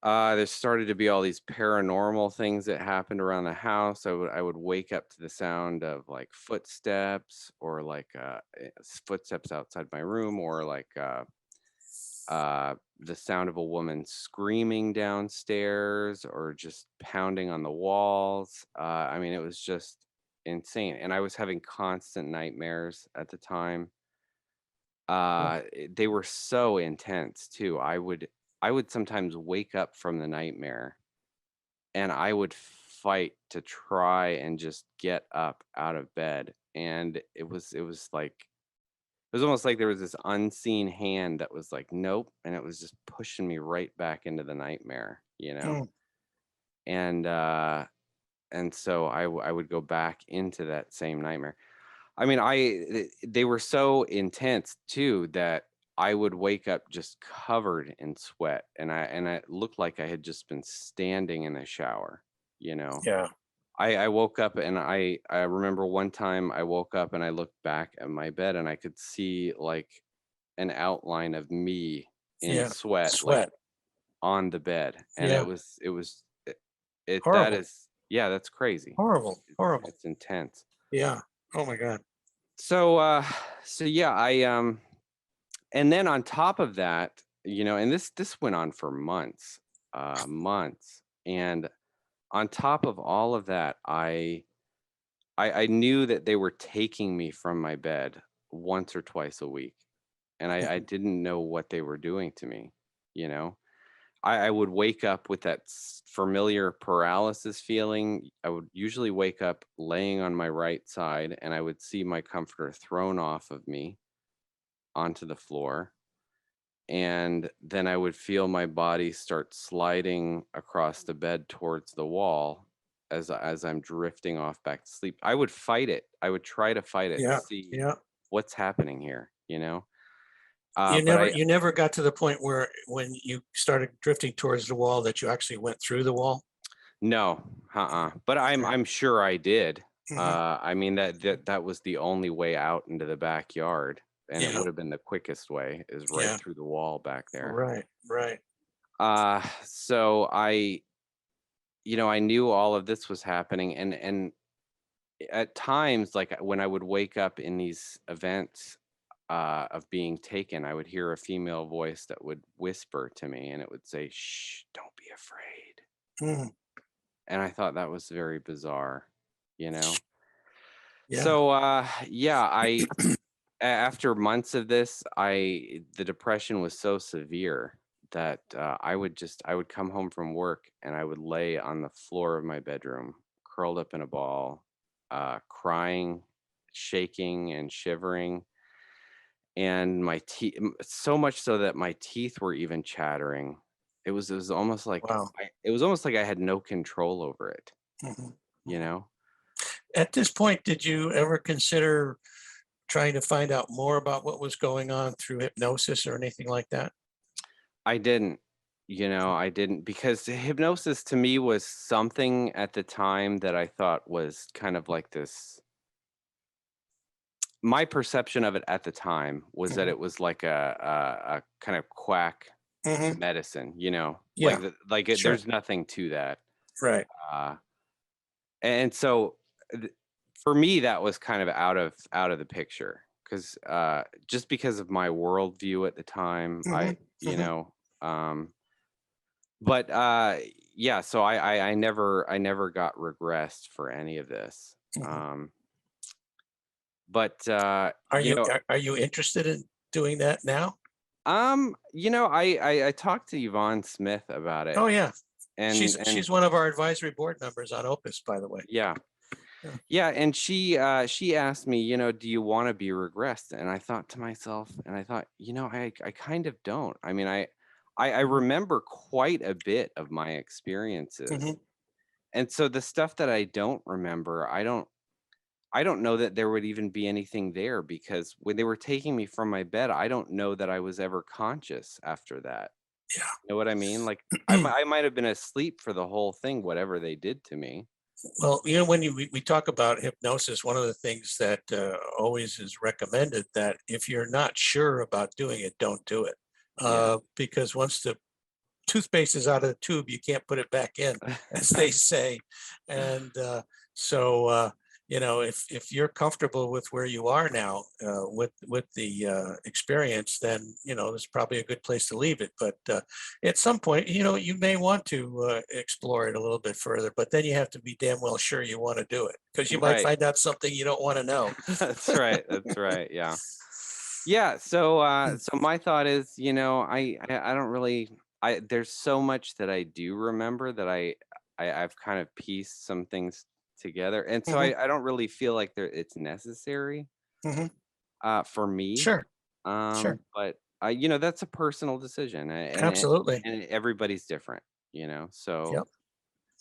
There started to be all these paranormal things that happened around the house. I would wake up to the sound of like footsteps, or like footsteps outside my room, or like the sound of a woman screaming downstairs, or just pounding on the walls. I mean, it was just insane, and I was having constant nightmares at the time. They were so intense too. I would sometimes wake up from the nightmare, and I would fight to try and just get up out of bed. And it was like, it was almost like there was this unseen hand that was like, nope, and it was just pushing me right back into the nightmare. Mm. And so I would go back into that same nightmare. I mean, they were so intense too that I would wake up just covered in sweat, and it looked like I had just been standing in a shower. Yeah. I woke up, and I remember one time I woke up and I looked back at my bed, and I could see like an outline of me in Yeah. sweat, like Sweat. on the bed, and Yeah. that Horrible. is, yeah, that's crazy. Horrible. Horrible. It's intense. Yeah. Oh my God. So yeah, and then on top of that, and this went on for months, and on top of all of that, I knew that they were taking me from my bed once or twice a week, and I Mhm. didn't know what they were doing to me. you know I would wake up with that familiar paralysis feeling. I would usually wake up laying on my right side, and I would see my comforter thrown off of me onto the floor. And then I would feel my body start sliding across the bed towards the wall as I'm drifting off back to sleep. I would fight it. I would try to fight it to Yeah. see Yeah. what's happening here. You But never you never got to the point where when you started drifting towards the wall that you actually went through the wall? no, But I'm Okay. I'm sure I did. Mhm. I mean, that was the only way out into the backyard, and it Yeah. would have been the quickest way, is right Yeah. through the wall back there. Right. Right. So I knew all of this was happening, and at times, like when I would wake up in these events of being taken, I would hear a female voice that would whisper to me, and it would say, "Shh, don't be afraid." Mhm. And I thought that was very bizarre, you know. Yeah. So yeah, after months of this, the depression was so severe that I would come home from work, and I would lay on the floor of my bedroom, curled up in a ball, crying, shaking, and shivering, and my teeth, so much so that my teeth were even chattering. It was almost like Wow. I had no control over it, Mhm. you Mhm. know. At this point, did you ever consider trying to find out more about what was going on through hypnosis or anything like that? I didn't. I didn't, because hypnosis to me was something at the time that I thought was kind of like this. My perception of it at the time was that Mhm. it was like a kind of quack Mhm. medicine, like Yeah. Sure. there's nothing to that. Right. Uh, and so th- for me, that was kind of out of the picture, because just because of my worldview at the time, Mhm. Mhm. um, but yeah, so I never got regressed for any of this. Mhm. Um, but Are you interested in doing that now? I talked to Yvonne Smith about it, Oh, yeah. and She's one of our advisory board members on Opus, by the way. yeah. Yeah. Yeah, and she asked me, do you want to be regressed? And I thought to myself, I kind of don't. I mean, I Mhm. remember quite a bit of my experiences. Mhm. And so the stuff that I don't remember, I don't know that there would even be anything there, because when they were taking me from my bed, I don't know that I was ever conscious after that. You know what I mean? Like, Yeah. I might have been asleep for the whole thing, whatever they did to me. Well, when we talk about hypnosis, one of the things that always is recommended that if you're not sure about doing it, don't do it. Yeah. Because once the toothpaste is out of the tube, you can't put it back in, as they say. And so, if you're comfortable with where you are now with the experience, then it's probably a good place to leave it. But at some point, you may want to explore it a little bit further. But then you have to be damn well sure you want to do it, because you might Right. find out something you don't want to know. That's right. That's right. Yeah. Yeah. So, so my thought is, I don't really, there's so much that I do remember that I've kind of pieced some things together. And so Hmm. I don't really feel like it's necessary, Hmm. for me. Sure. Sure. But that's a personal decision, Absolutely. and everybody's different, so, Yep.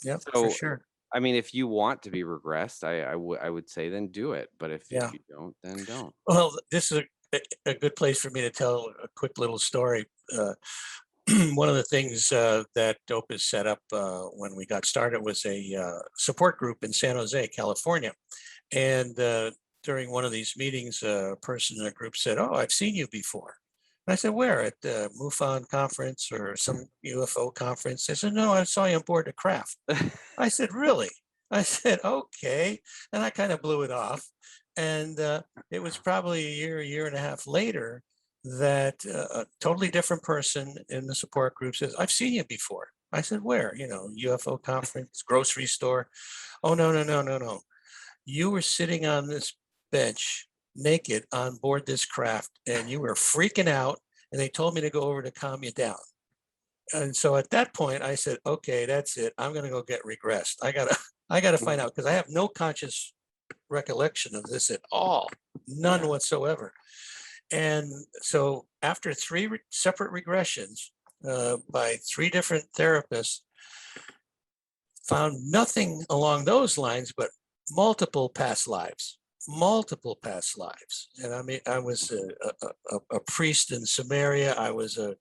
Yep. For so, sure. I mean, if you want to be regressed, I would say then do it. But if Yeah. you don't, then don't. Well, this is a good place for me to tell a quick little story. One of the things that OPUS set up when we got started was a support group in San Jose, California. And during one of these meetings, a person in the group said, "Oh, I've seen you before." And I said, "Where? At the MUFON conference or some UFO conference?" They said, "No, I saw you on board the craft." I said, "Really?" I said, "Okay." And I kind of blew it off. And it was probably a year and a half later that a totally different person in the support group says, "I've seen you before." I said, "Where?" UFO conference, grocery store. "Oh, no, no, no, no, no. You were sitting on this bench naked on board this craft and you were freaking out. And they told me to go over to calm you down." And so at that point, I said, "Okay, that's it. I'm going to go get regressed. I gotta find out, because I have no conscious recollection of this at all, none Yeah. whatsoever." And so after three separate regressions by three different therapists, found nothing along those lines, but multiple past lives. And I mean, I was a priest in Samaria. I was a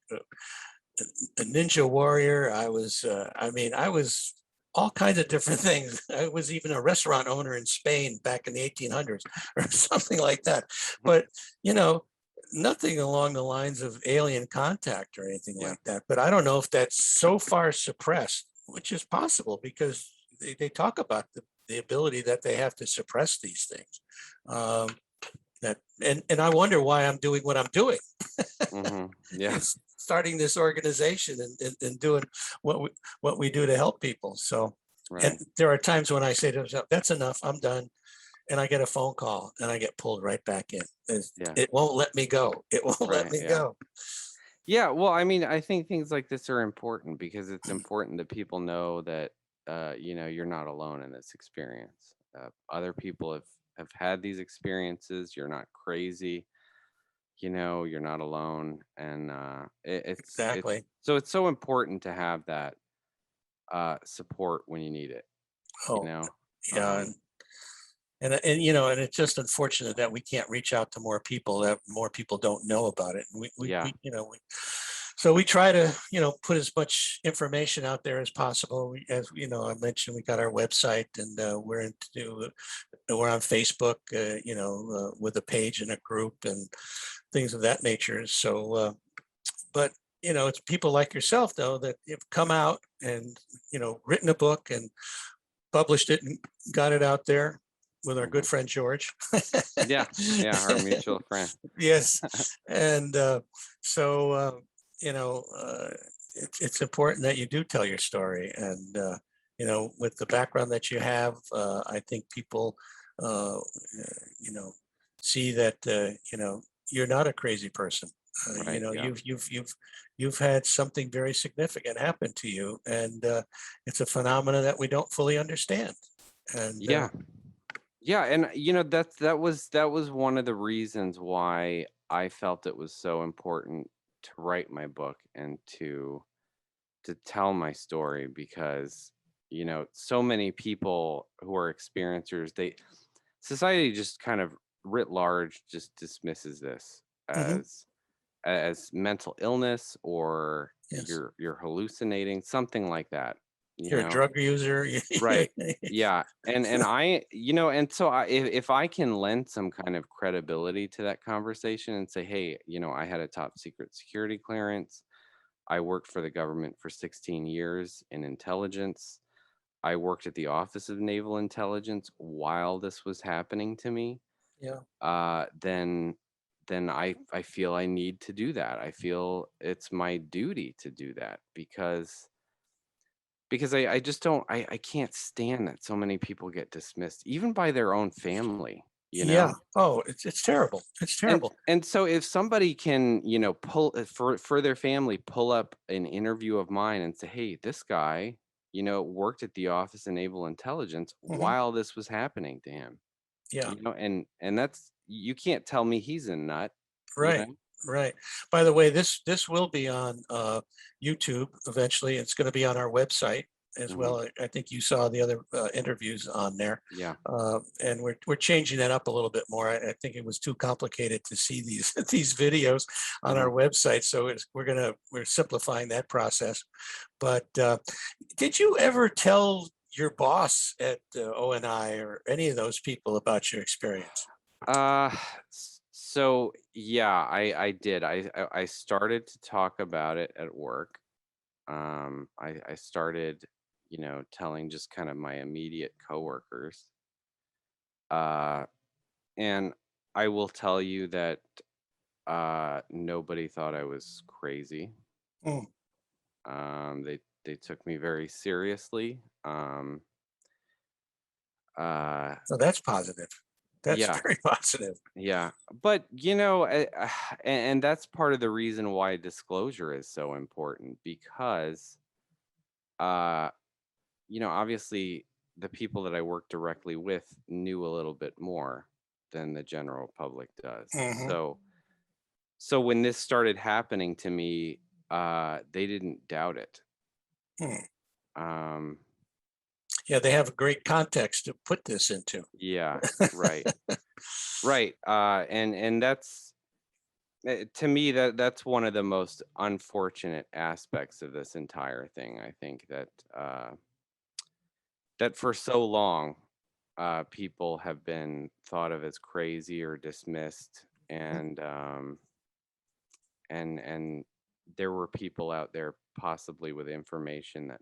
ninja warrior. I was all kinds of different things. I was even a restaurant owner in Spain back in the 1800s or something like that. But, you know, nothing along the lines of alien contact or anything Yeah. like that. But I don't know if that's so far suppressed, which is possible because they talk about the ability that they have to suppress these things. And I wonder why I'm doing what I'm doing. Yeah. Starting this organization and doing what we do to help people. So, and Right. there are times when I say to myself, "That's enough, I'm done," and I get a phone call and I get pulled right back in. Yeah. It won't let me go. It won't let Right. me Yeah. go. Yeah. Well, I mean, I think things like this are important because it's important that people know that, you're not alone in this experience. Other people have had these experiences. You're not crazy. You're not alone, and it's Exactly. so it's so important to have that support when you need it. You Oh, know. yeah. Um, And it's just unfortunate that we can't reach out to more people, that more people don't know about it. And yeah. so we try to, put as much information out there as possible. As I mentioned, we got our website, and we're on Facebook, with a page and a group and things of that nature. So, but it's people like yourself though that have come out and written a book and published it and got it out there with our hmm good friend George. Yeah. Yeah. Our mutual friend. Yes, and so it's important that you do tell your story, and with the background that you have, I think people, you know, see that you're not a crazy person. Right. Yeah. You've had something very significant happen to you, and it's a phenomena that we don't fully understand. And Yeah. Yeah, and that was one of the reasons why I felt it was so important to write my book and to tell my story, because so many people who are experiencers, society just kind of writ large just dismisses this Hmm. as mental illness, or Yes. you're hallucinating, something like that, you You're a know. drug user. Right. Yeah. And I, and so if I can lend some kind of credibility to that conversation and say, hey, I had a top secret security clearance. I worked for the government for 16 years in intelligence. I worked at the Office of Naval Intelligence while this was happening to me. Yeah. Then I feel I need to do that. I feel it's my duty to do that because I just don't I can't stand that so many people get dismissed, even by their own family, you Yeah. know? Oh, it's terrible. It's And terrible. and so if somebody can, pull for their family, pull up an interview of mine and say, "Hey, this guy, worked at the Office of Naval Intelligence Hmm. while this was happening to him." Yeah. And that's, you can't tell me he's a nut, you Right. know? Right. By the way, this will be on YouTube eventually. It's going to be on our website as Mhm. well. I think you saw the other interviews on there, Yeah. and we're changing that up a little bit more. I think it was too complicated to see these these videos on our Mhm. website, so we're simplifying that process. But did you ever tell your boss at ONI or any of those people about your experience? Uh, so yeah, I did. I started to talk about it at work. I started, telling just kind of my immediate coworkers. Uh, and I will tell you that nobody thought I was crazy. Mm, They took me very seriously. Uh, so that's positive. That's yeah, very positive. yeah. But and that's part of the reason why disclosure is so important, because uh obviously the people that I work directly with knew a little bit more than the general public does. Hmm. So when this started happening to me, they didn't doubt it. Hmm. Um, Yeah, they have a great context to put this into. yeah, right, right. And that's, to me, that's one of the most unfortunate aspects of this entire thing. I think that for so long, people have been thought of as crazy or dismissed, and there were people out there possibly with information that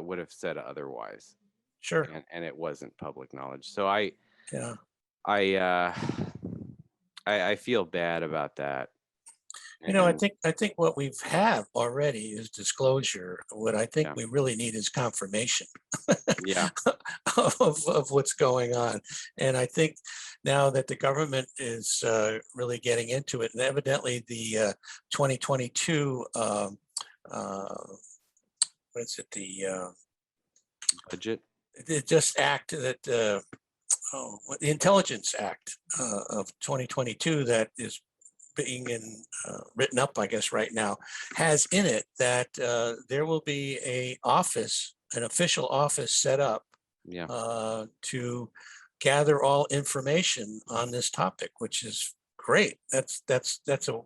would have said otherwise, Sure. and it wasn't public knowledge. So I Yeah. I uh I feel bad about that. I And think what we've have already is disclosure. What I think yeah, we really need is confirmation yeah, of what's going on. And I think now that the government is really getting into it, and evidently the 2022, uh, what is it, budget, the just act that the Intelligence Act of 2022 that is being written up, I guess, right now, has in it that there will be an official office set up yeah, to gather all information on this topic, which is great. That's a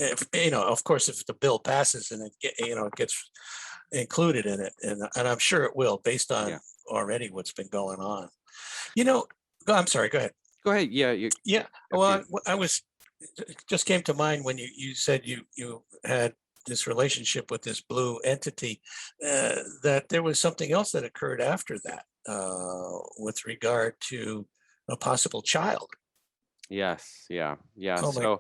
if, of course, if the bill passes and it gets included in it, and I'm sure it will, based yeah. on already what's been going on. You know, I'm sorry. Go ahead. Go ahead. Yeah, you Yeah. Well, after you. I was it just came to mind when you said you had this relationship with this blue entity, that there was something else that occurred after that with regard to a possible child. Yes, yeah, yeah. Oh my.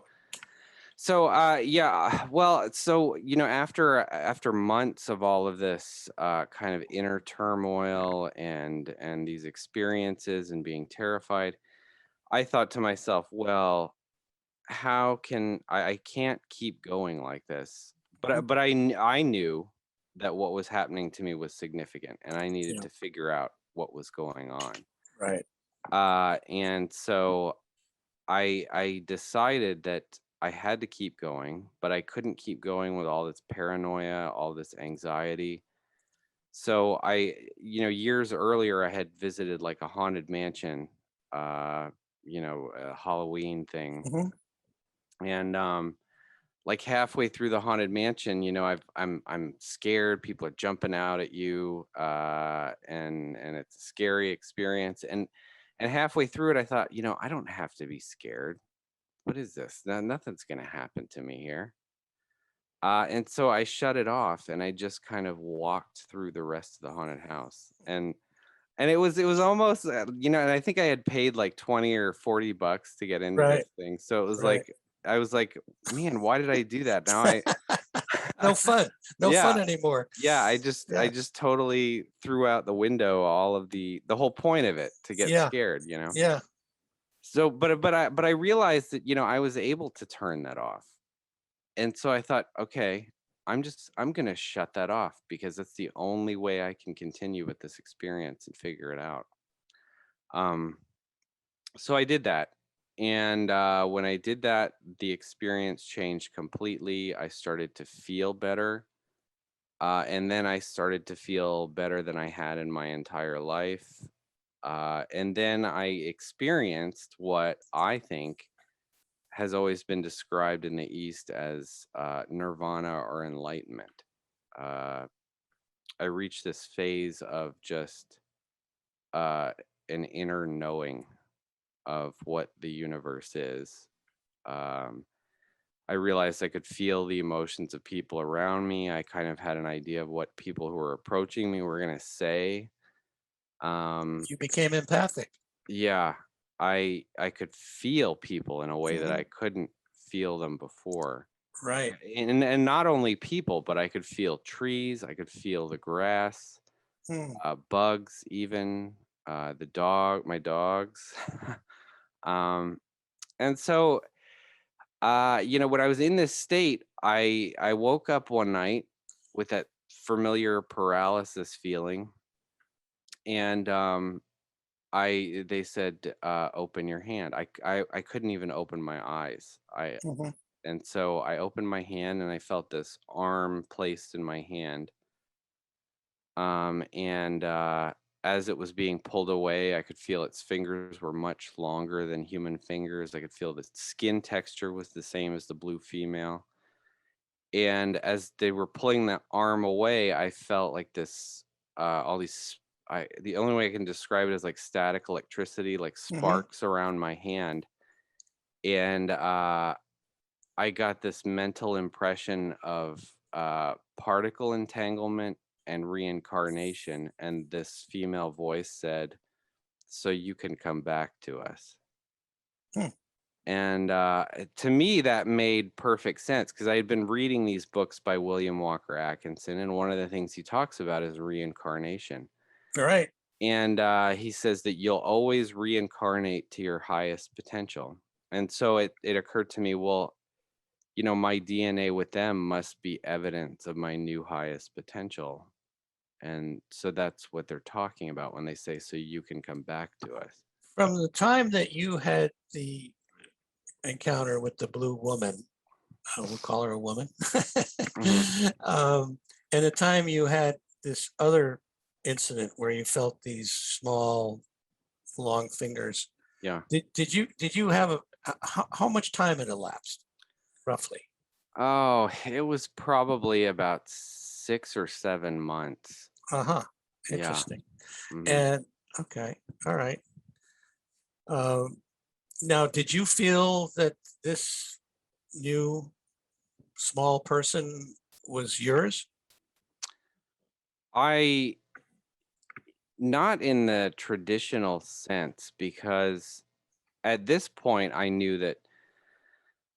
Yeah, well, so after months of all of this kind of inner turmoil and these experiences and being terrified, I thought to myself, well, how can I can't keep going like this. But I knew that what was happening to me was significant, and I needed Yeah. to figure out what was going on. Right. And so I decided that I had to keep going, but I couldn't keep going with all this paranoia, all this anxiety. So years earlier, I had visited like a haunted mansion, a Halloween thing. Mhm. And like halfway through the haunted mansion, I'm scared. People are jumping out at you, and it's a scary experience. And halfway through it, I thought, I don't have to be scared. What is this? Nothing's gonna happen to me here. And so I shut it off, and I just kind of walked through the rest of the haunted house. And it was almost, and I think I had paid like 20 or 40 bucks to get into Right, this thing. So it was right. like, I was like, man, why did I do that? Now I, No fun. No yeah, fun anymore. yeah, I Yeah, just totally threw out the window all of the whole point of it to get yeah, scared. yeah. So, but I realized that, I was able to turn that off. And so I thought, okay, I'm gonna shut that off because that's the only way I can continue with this experience and figure it out. Um, so I did that. And when I did that, the experience changed completely. I started to feel better. And then I started to feel better than I had in my entire life. And then I experienced what I think has always been described in the East as nirvana or enlightenment. Uh, I reached this phase of just uh, an inner knowing of what the universe is. Um, I realized I could feel the emotions of people around me. I kind of had an idea of what people who were approaching me were going to say. Um, You became empathic. yeah, I could feel people in a way that Mhm. I couldn't feel them before. Right. And not only people, but I could feel trees. I could feel the grass, Hmm. bugs, even my dogs. um, and so when I was in this state, I woke up one night with that familiar paralysis feeling, and they said, open your hand. I couldn't even open my eyes. Mhm. And so I opened my hand, and I felt this arm placed in my hand. And as it was being pulled away, I could feel its fingers were much longer than human fingers. I could feel the skin texture was the same as the blue female. And as they were pulling that arm away, I felt like this, all these, the only way I can describe it is like static electricity, like Mhm. sparks around my hand. And I got this mental impression of particle entanglement and reincarnation. And this female voice said, so you can come back to us. Hmm. And to me, that made perfect sense because I had been reading these books by William Walker Atkinson. And one of the things he talks about is reincarnation. Right. And he says that you'll always reincarnate to your highest potential. And so it occurred to me, well, my DNA with them must be evidence of my new highest potential. And so that's what they're talking about when they say, so you can come back to us. From the time that you had the encounter with the blue woman, we'll call her a woman, Mhm. and the time you had this other incident where you felt these small, long fingers, Yeah. did you have how much time had elapsed roughly? Oh, it was probably about 6 or 7 months. Uh-huh. Yeah. Interesting. Hmm. And okay, all right. Um, Now, did you feel that this new small person was yours? I Not in the traditional sense because at this point I knew that,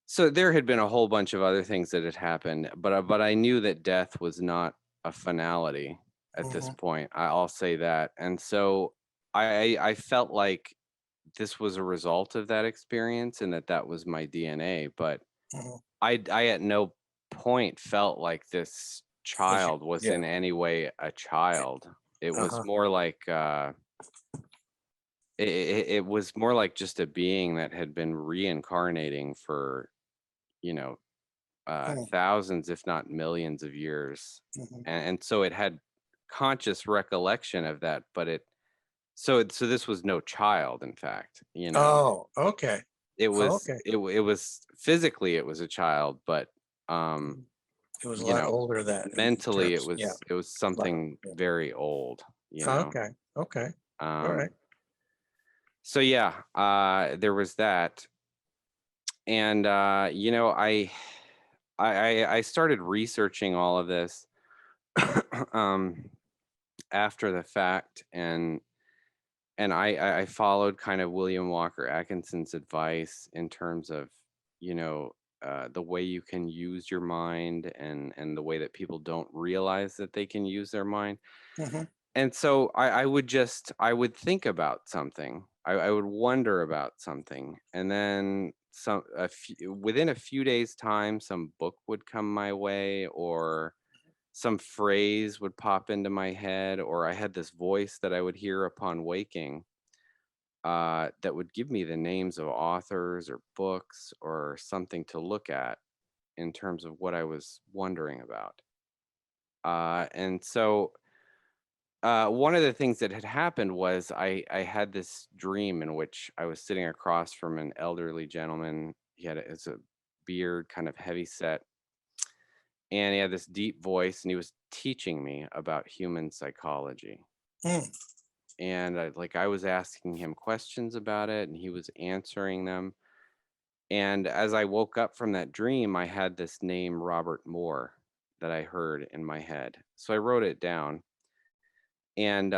so there had been a whole bunch of other things that had happened, but I knew that death was not a finality at this Mhm, point. I'll say that. And so I felt like this was a result of that experience and that was my DNA, but mhm. I at no point felt like this Was you? child was Yeah. in any way a child. It was Uh-huh. more like it was more like just a being that had been reincarnating for, you know, Mm, thousands, if not millions of years. mhm. And so it had conscious recollection of that, but so this was no child, in fact, Oh, okay. it was Okay. it was physically it was a child, but It was a lot older that in mentally terms. Yeah. it was A lot. something Yeah. very old, Okay. Okay. All right. So yeah, there was that. And I started researching all of this um after the fact, and I followed kind of William Walker Atkinson's advice in terms of, the way you can use your mind, and the way that people don't realize that they can use their mind. Mhm. And so I would think about something. I would wonder about something, and then within a few days' time, some book would come my way, or some phrase would pop into my head, or I had this voice that I would hear upon waking, that would give me the names of authors or books or something to look at in terms of what I was wondering about. And so one of the things that had happened was I had this dream in which I was sitting across from an elderly gentleman. He had it's a beard, kind of heavy set, and he had this deep voice, and he was teaching me about human psychology. Mm. And I was asking him questions about it, and he was answering them. And as I woke up from that dream, I had this name, Robert Moore, that I heard in my head. So I wrote it down. And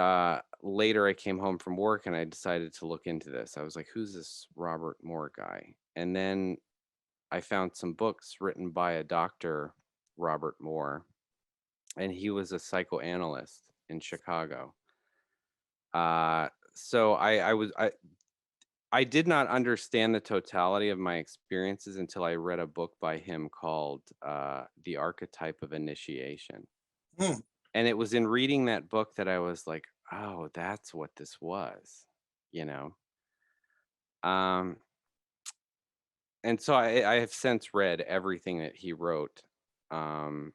later I came home from work and I decided to look into this. I was like, who's this Robert Moore guy? And then I found some books written by a Dr. Robert Moore, and he was a psychoanalyst in Chicago. So I did not understand the totality of my experiences until I read a book by him called The Archetype of Initiation. Mm. And it was in reading that book that I was like, oh, that's what this was, you know? Um, and so I have since read everything that he wrote. Um,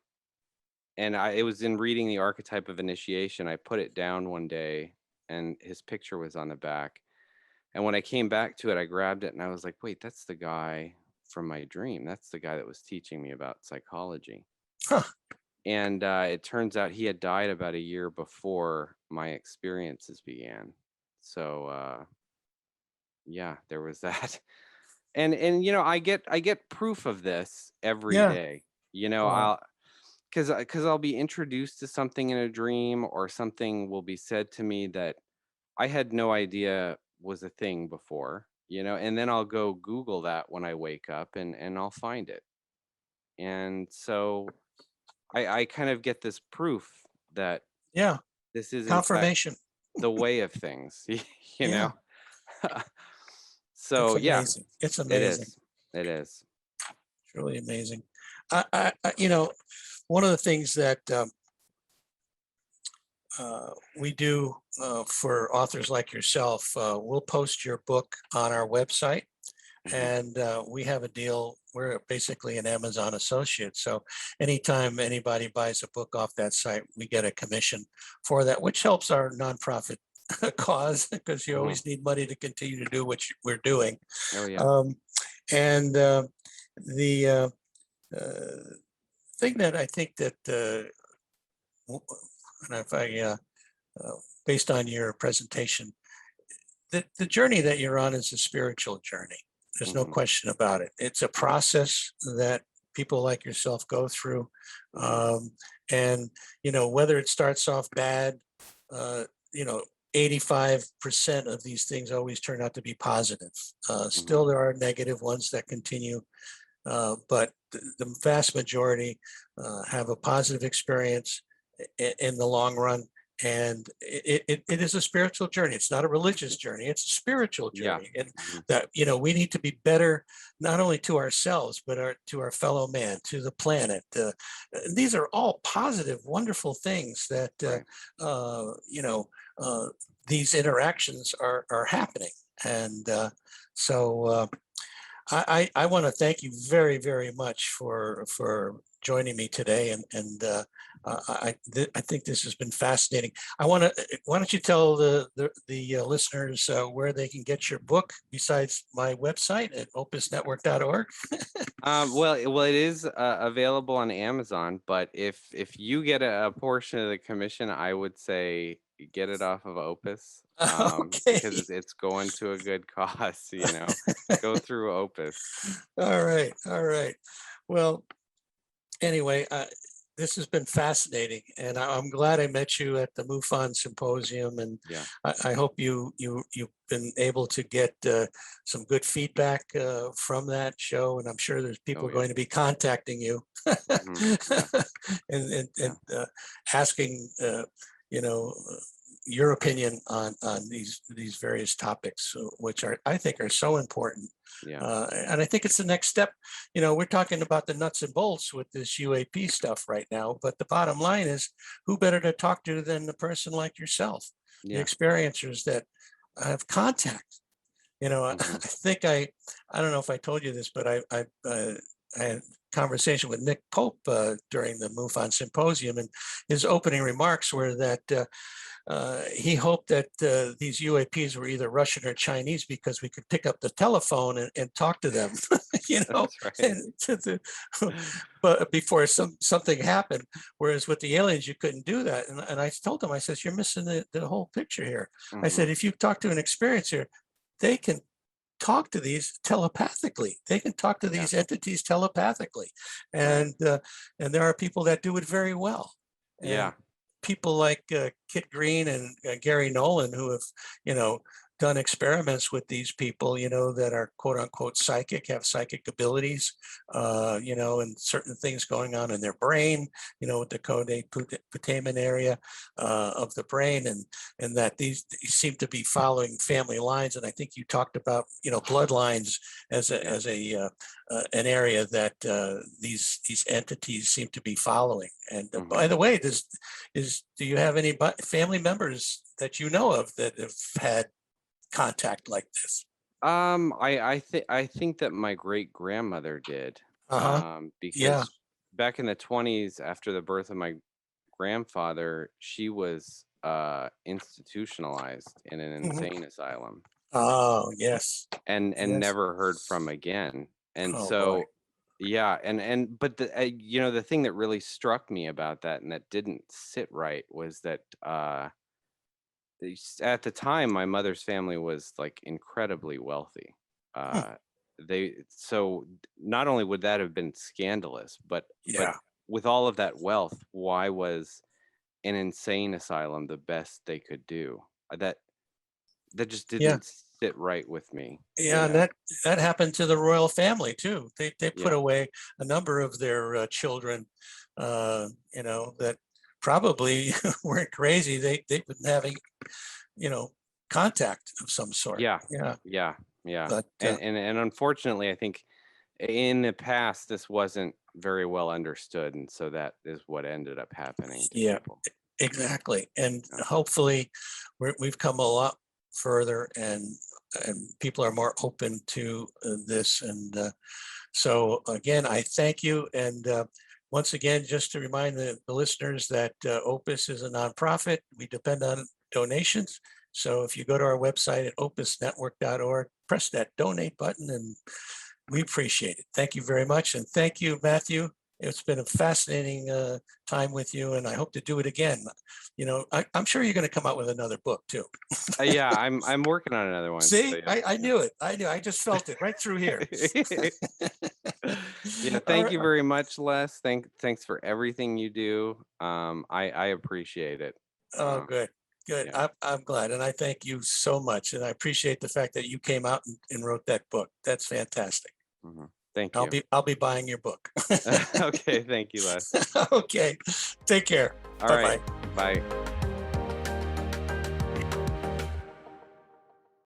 and it was in reading The Archetype of Initiation, I put it down one day and his picture was on the back. And when I came back to it, I grabbed it and I was like, wait, that's the guy from my dream. That's the guy that was teaching me about psychology. Huh. And it turns out he had died about a year before my experiences began. So yeah, there was that. And I get proof of this every Yeah. day. Wow. I'll be introduced to something in a dream, or something will be said to me that I had no idea was a thing before, and then I'll go Google that when I wake up, and I'll find it. And so I kind of get this proof that Yeah. this is in fact Confirmation. the way of things, you Yeah. know? It's So yeah, amazing. It's it amazing. is. It is. It's really amazing. One of the things that we do for authors like yourself, we'll post your book on our website, Mhm. and we have a deal. We're basically an Amazon associate. So anytime anybody buys a book off that site, we get a commission for that, which helps our nonprofit cause, because you Mhm. always need money to continue to do what we're doing. Oh yeah. And the thing that I think that, and if based on your presentation, the journey that you're on is a spiritual journey. There's no Mhm. question about it. It's a process that people like yourself go through. And, whether it starts off bad, uh, you know, 85% of these things always turn out to be positive. Still, there are negative ones that continue, but the vast majority have a positive experience in the long run. And it is a spiritual journey. It's not a religious journey. It's a spiritual Yeah. journey. And Mhm. that, we need to be better, not only to ourselves, but to our fellow man, to the planet. These are all positive, wonderful things that, Right. these interactions are happening. And so I want to thank you very, very much for joining me today, and I think this has been fascinating. Why don't you tell the listeners where they can get your book besides my website at opusnetwork.org? Well, it is available on Amazon, but if you get a portion of the commission, I would say get it off of Opus, Okay. because it's going to a good cause. Go through Opus. All right. All right. Well, anyway, this has been fascinating, and I'm glad I met you at the MUFON symposium, and Yeah. I hope you've been able to get some good feedback from that show, and I'm sure there's people yeah. going to be contacting you Yeah. and asking your opinion on these various topics, which I think are so important. Yeah. And I think it's the next step. We're talking about the nuts and bolts with this UAP stuff right now, but the bottom line is, who better to talk to than the person like yourself, the Yeah. experiencers that have contact. I think I don't know if I told you this, but I had a conversation with Nick Pope during the MUFON symposium, and his opening remarks were that he hoped that these UAPs were either Russian or Chinese because we could pick up the telephone and talk to them, That's right. but before something happened. Whereas with the aliens, you couldn't do that. And I told him, I said, you're missing the whole picture here. I said, if you talk to an experiencer, they can talk to these telepathically. They can talk to these entities telepathically. And there are people that do it very well. And Yeah. people like Kit Green and Gary Nolan, who have, done experiments with these people, that are quote unquote psychic, have psychic abilities, and certain things going on in their brain, with the caudate putamen area of the brain, and that these seem to be following family lines. And I think you talked about, bloodlines as an area that these entities seem to be following. And by the way, do you have any family members that you know of that have had contact like this? I think that my great grandmother did. Because back in the 1920s, after the birth of my grandfather, she was institutionalized in an insane asylum. Oh, yes. And Yes. never heard from again. And Oh, so boy. yeah, but the thing that really struck me about that and that didn't sit right was that at the time my mother's family was like incredibly wealthy. So not only would that have been scandalous, but with all of that wealth, why was an insane asylum the best they could do? That just didn't sit right with me. Yeah, and that happened to the royal family too. They put away a number of their children, that probably weren't crazy. They've been having, contact of some sort. Yeah. But, and unfortunately, I think in the past this wasn't very well understood, and so that is what ended up happening to people. Exactly. And hopefully we've come a lot further, and people are more open to this. And so again, I thank you. And once again, just to remind the listeners that Opus is a nonprofit. We depend on donations. So if you go to our website at opusnetwork.org, press that donate button, and we appreciate it. Thank you very much. And thank you, Matthew. It's been a fascinating time with you, and I hope to do it again. I'm sure you're going to come out with another book too. Yeah, I'm working on another one. See, so yeah. I knew it. I just felt it right through here. Yeah, thank you very much, Les. Thanks for everything you do. I appreciate it. Oh, good. Yeah. I'm glad, and I thank you so much, and I appreciate the fact that you came out and wrote that book. That's fantastic. Thank you. I'll be buying your book. Okay, thank you, Les. Okay, take care. All right. Bye.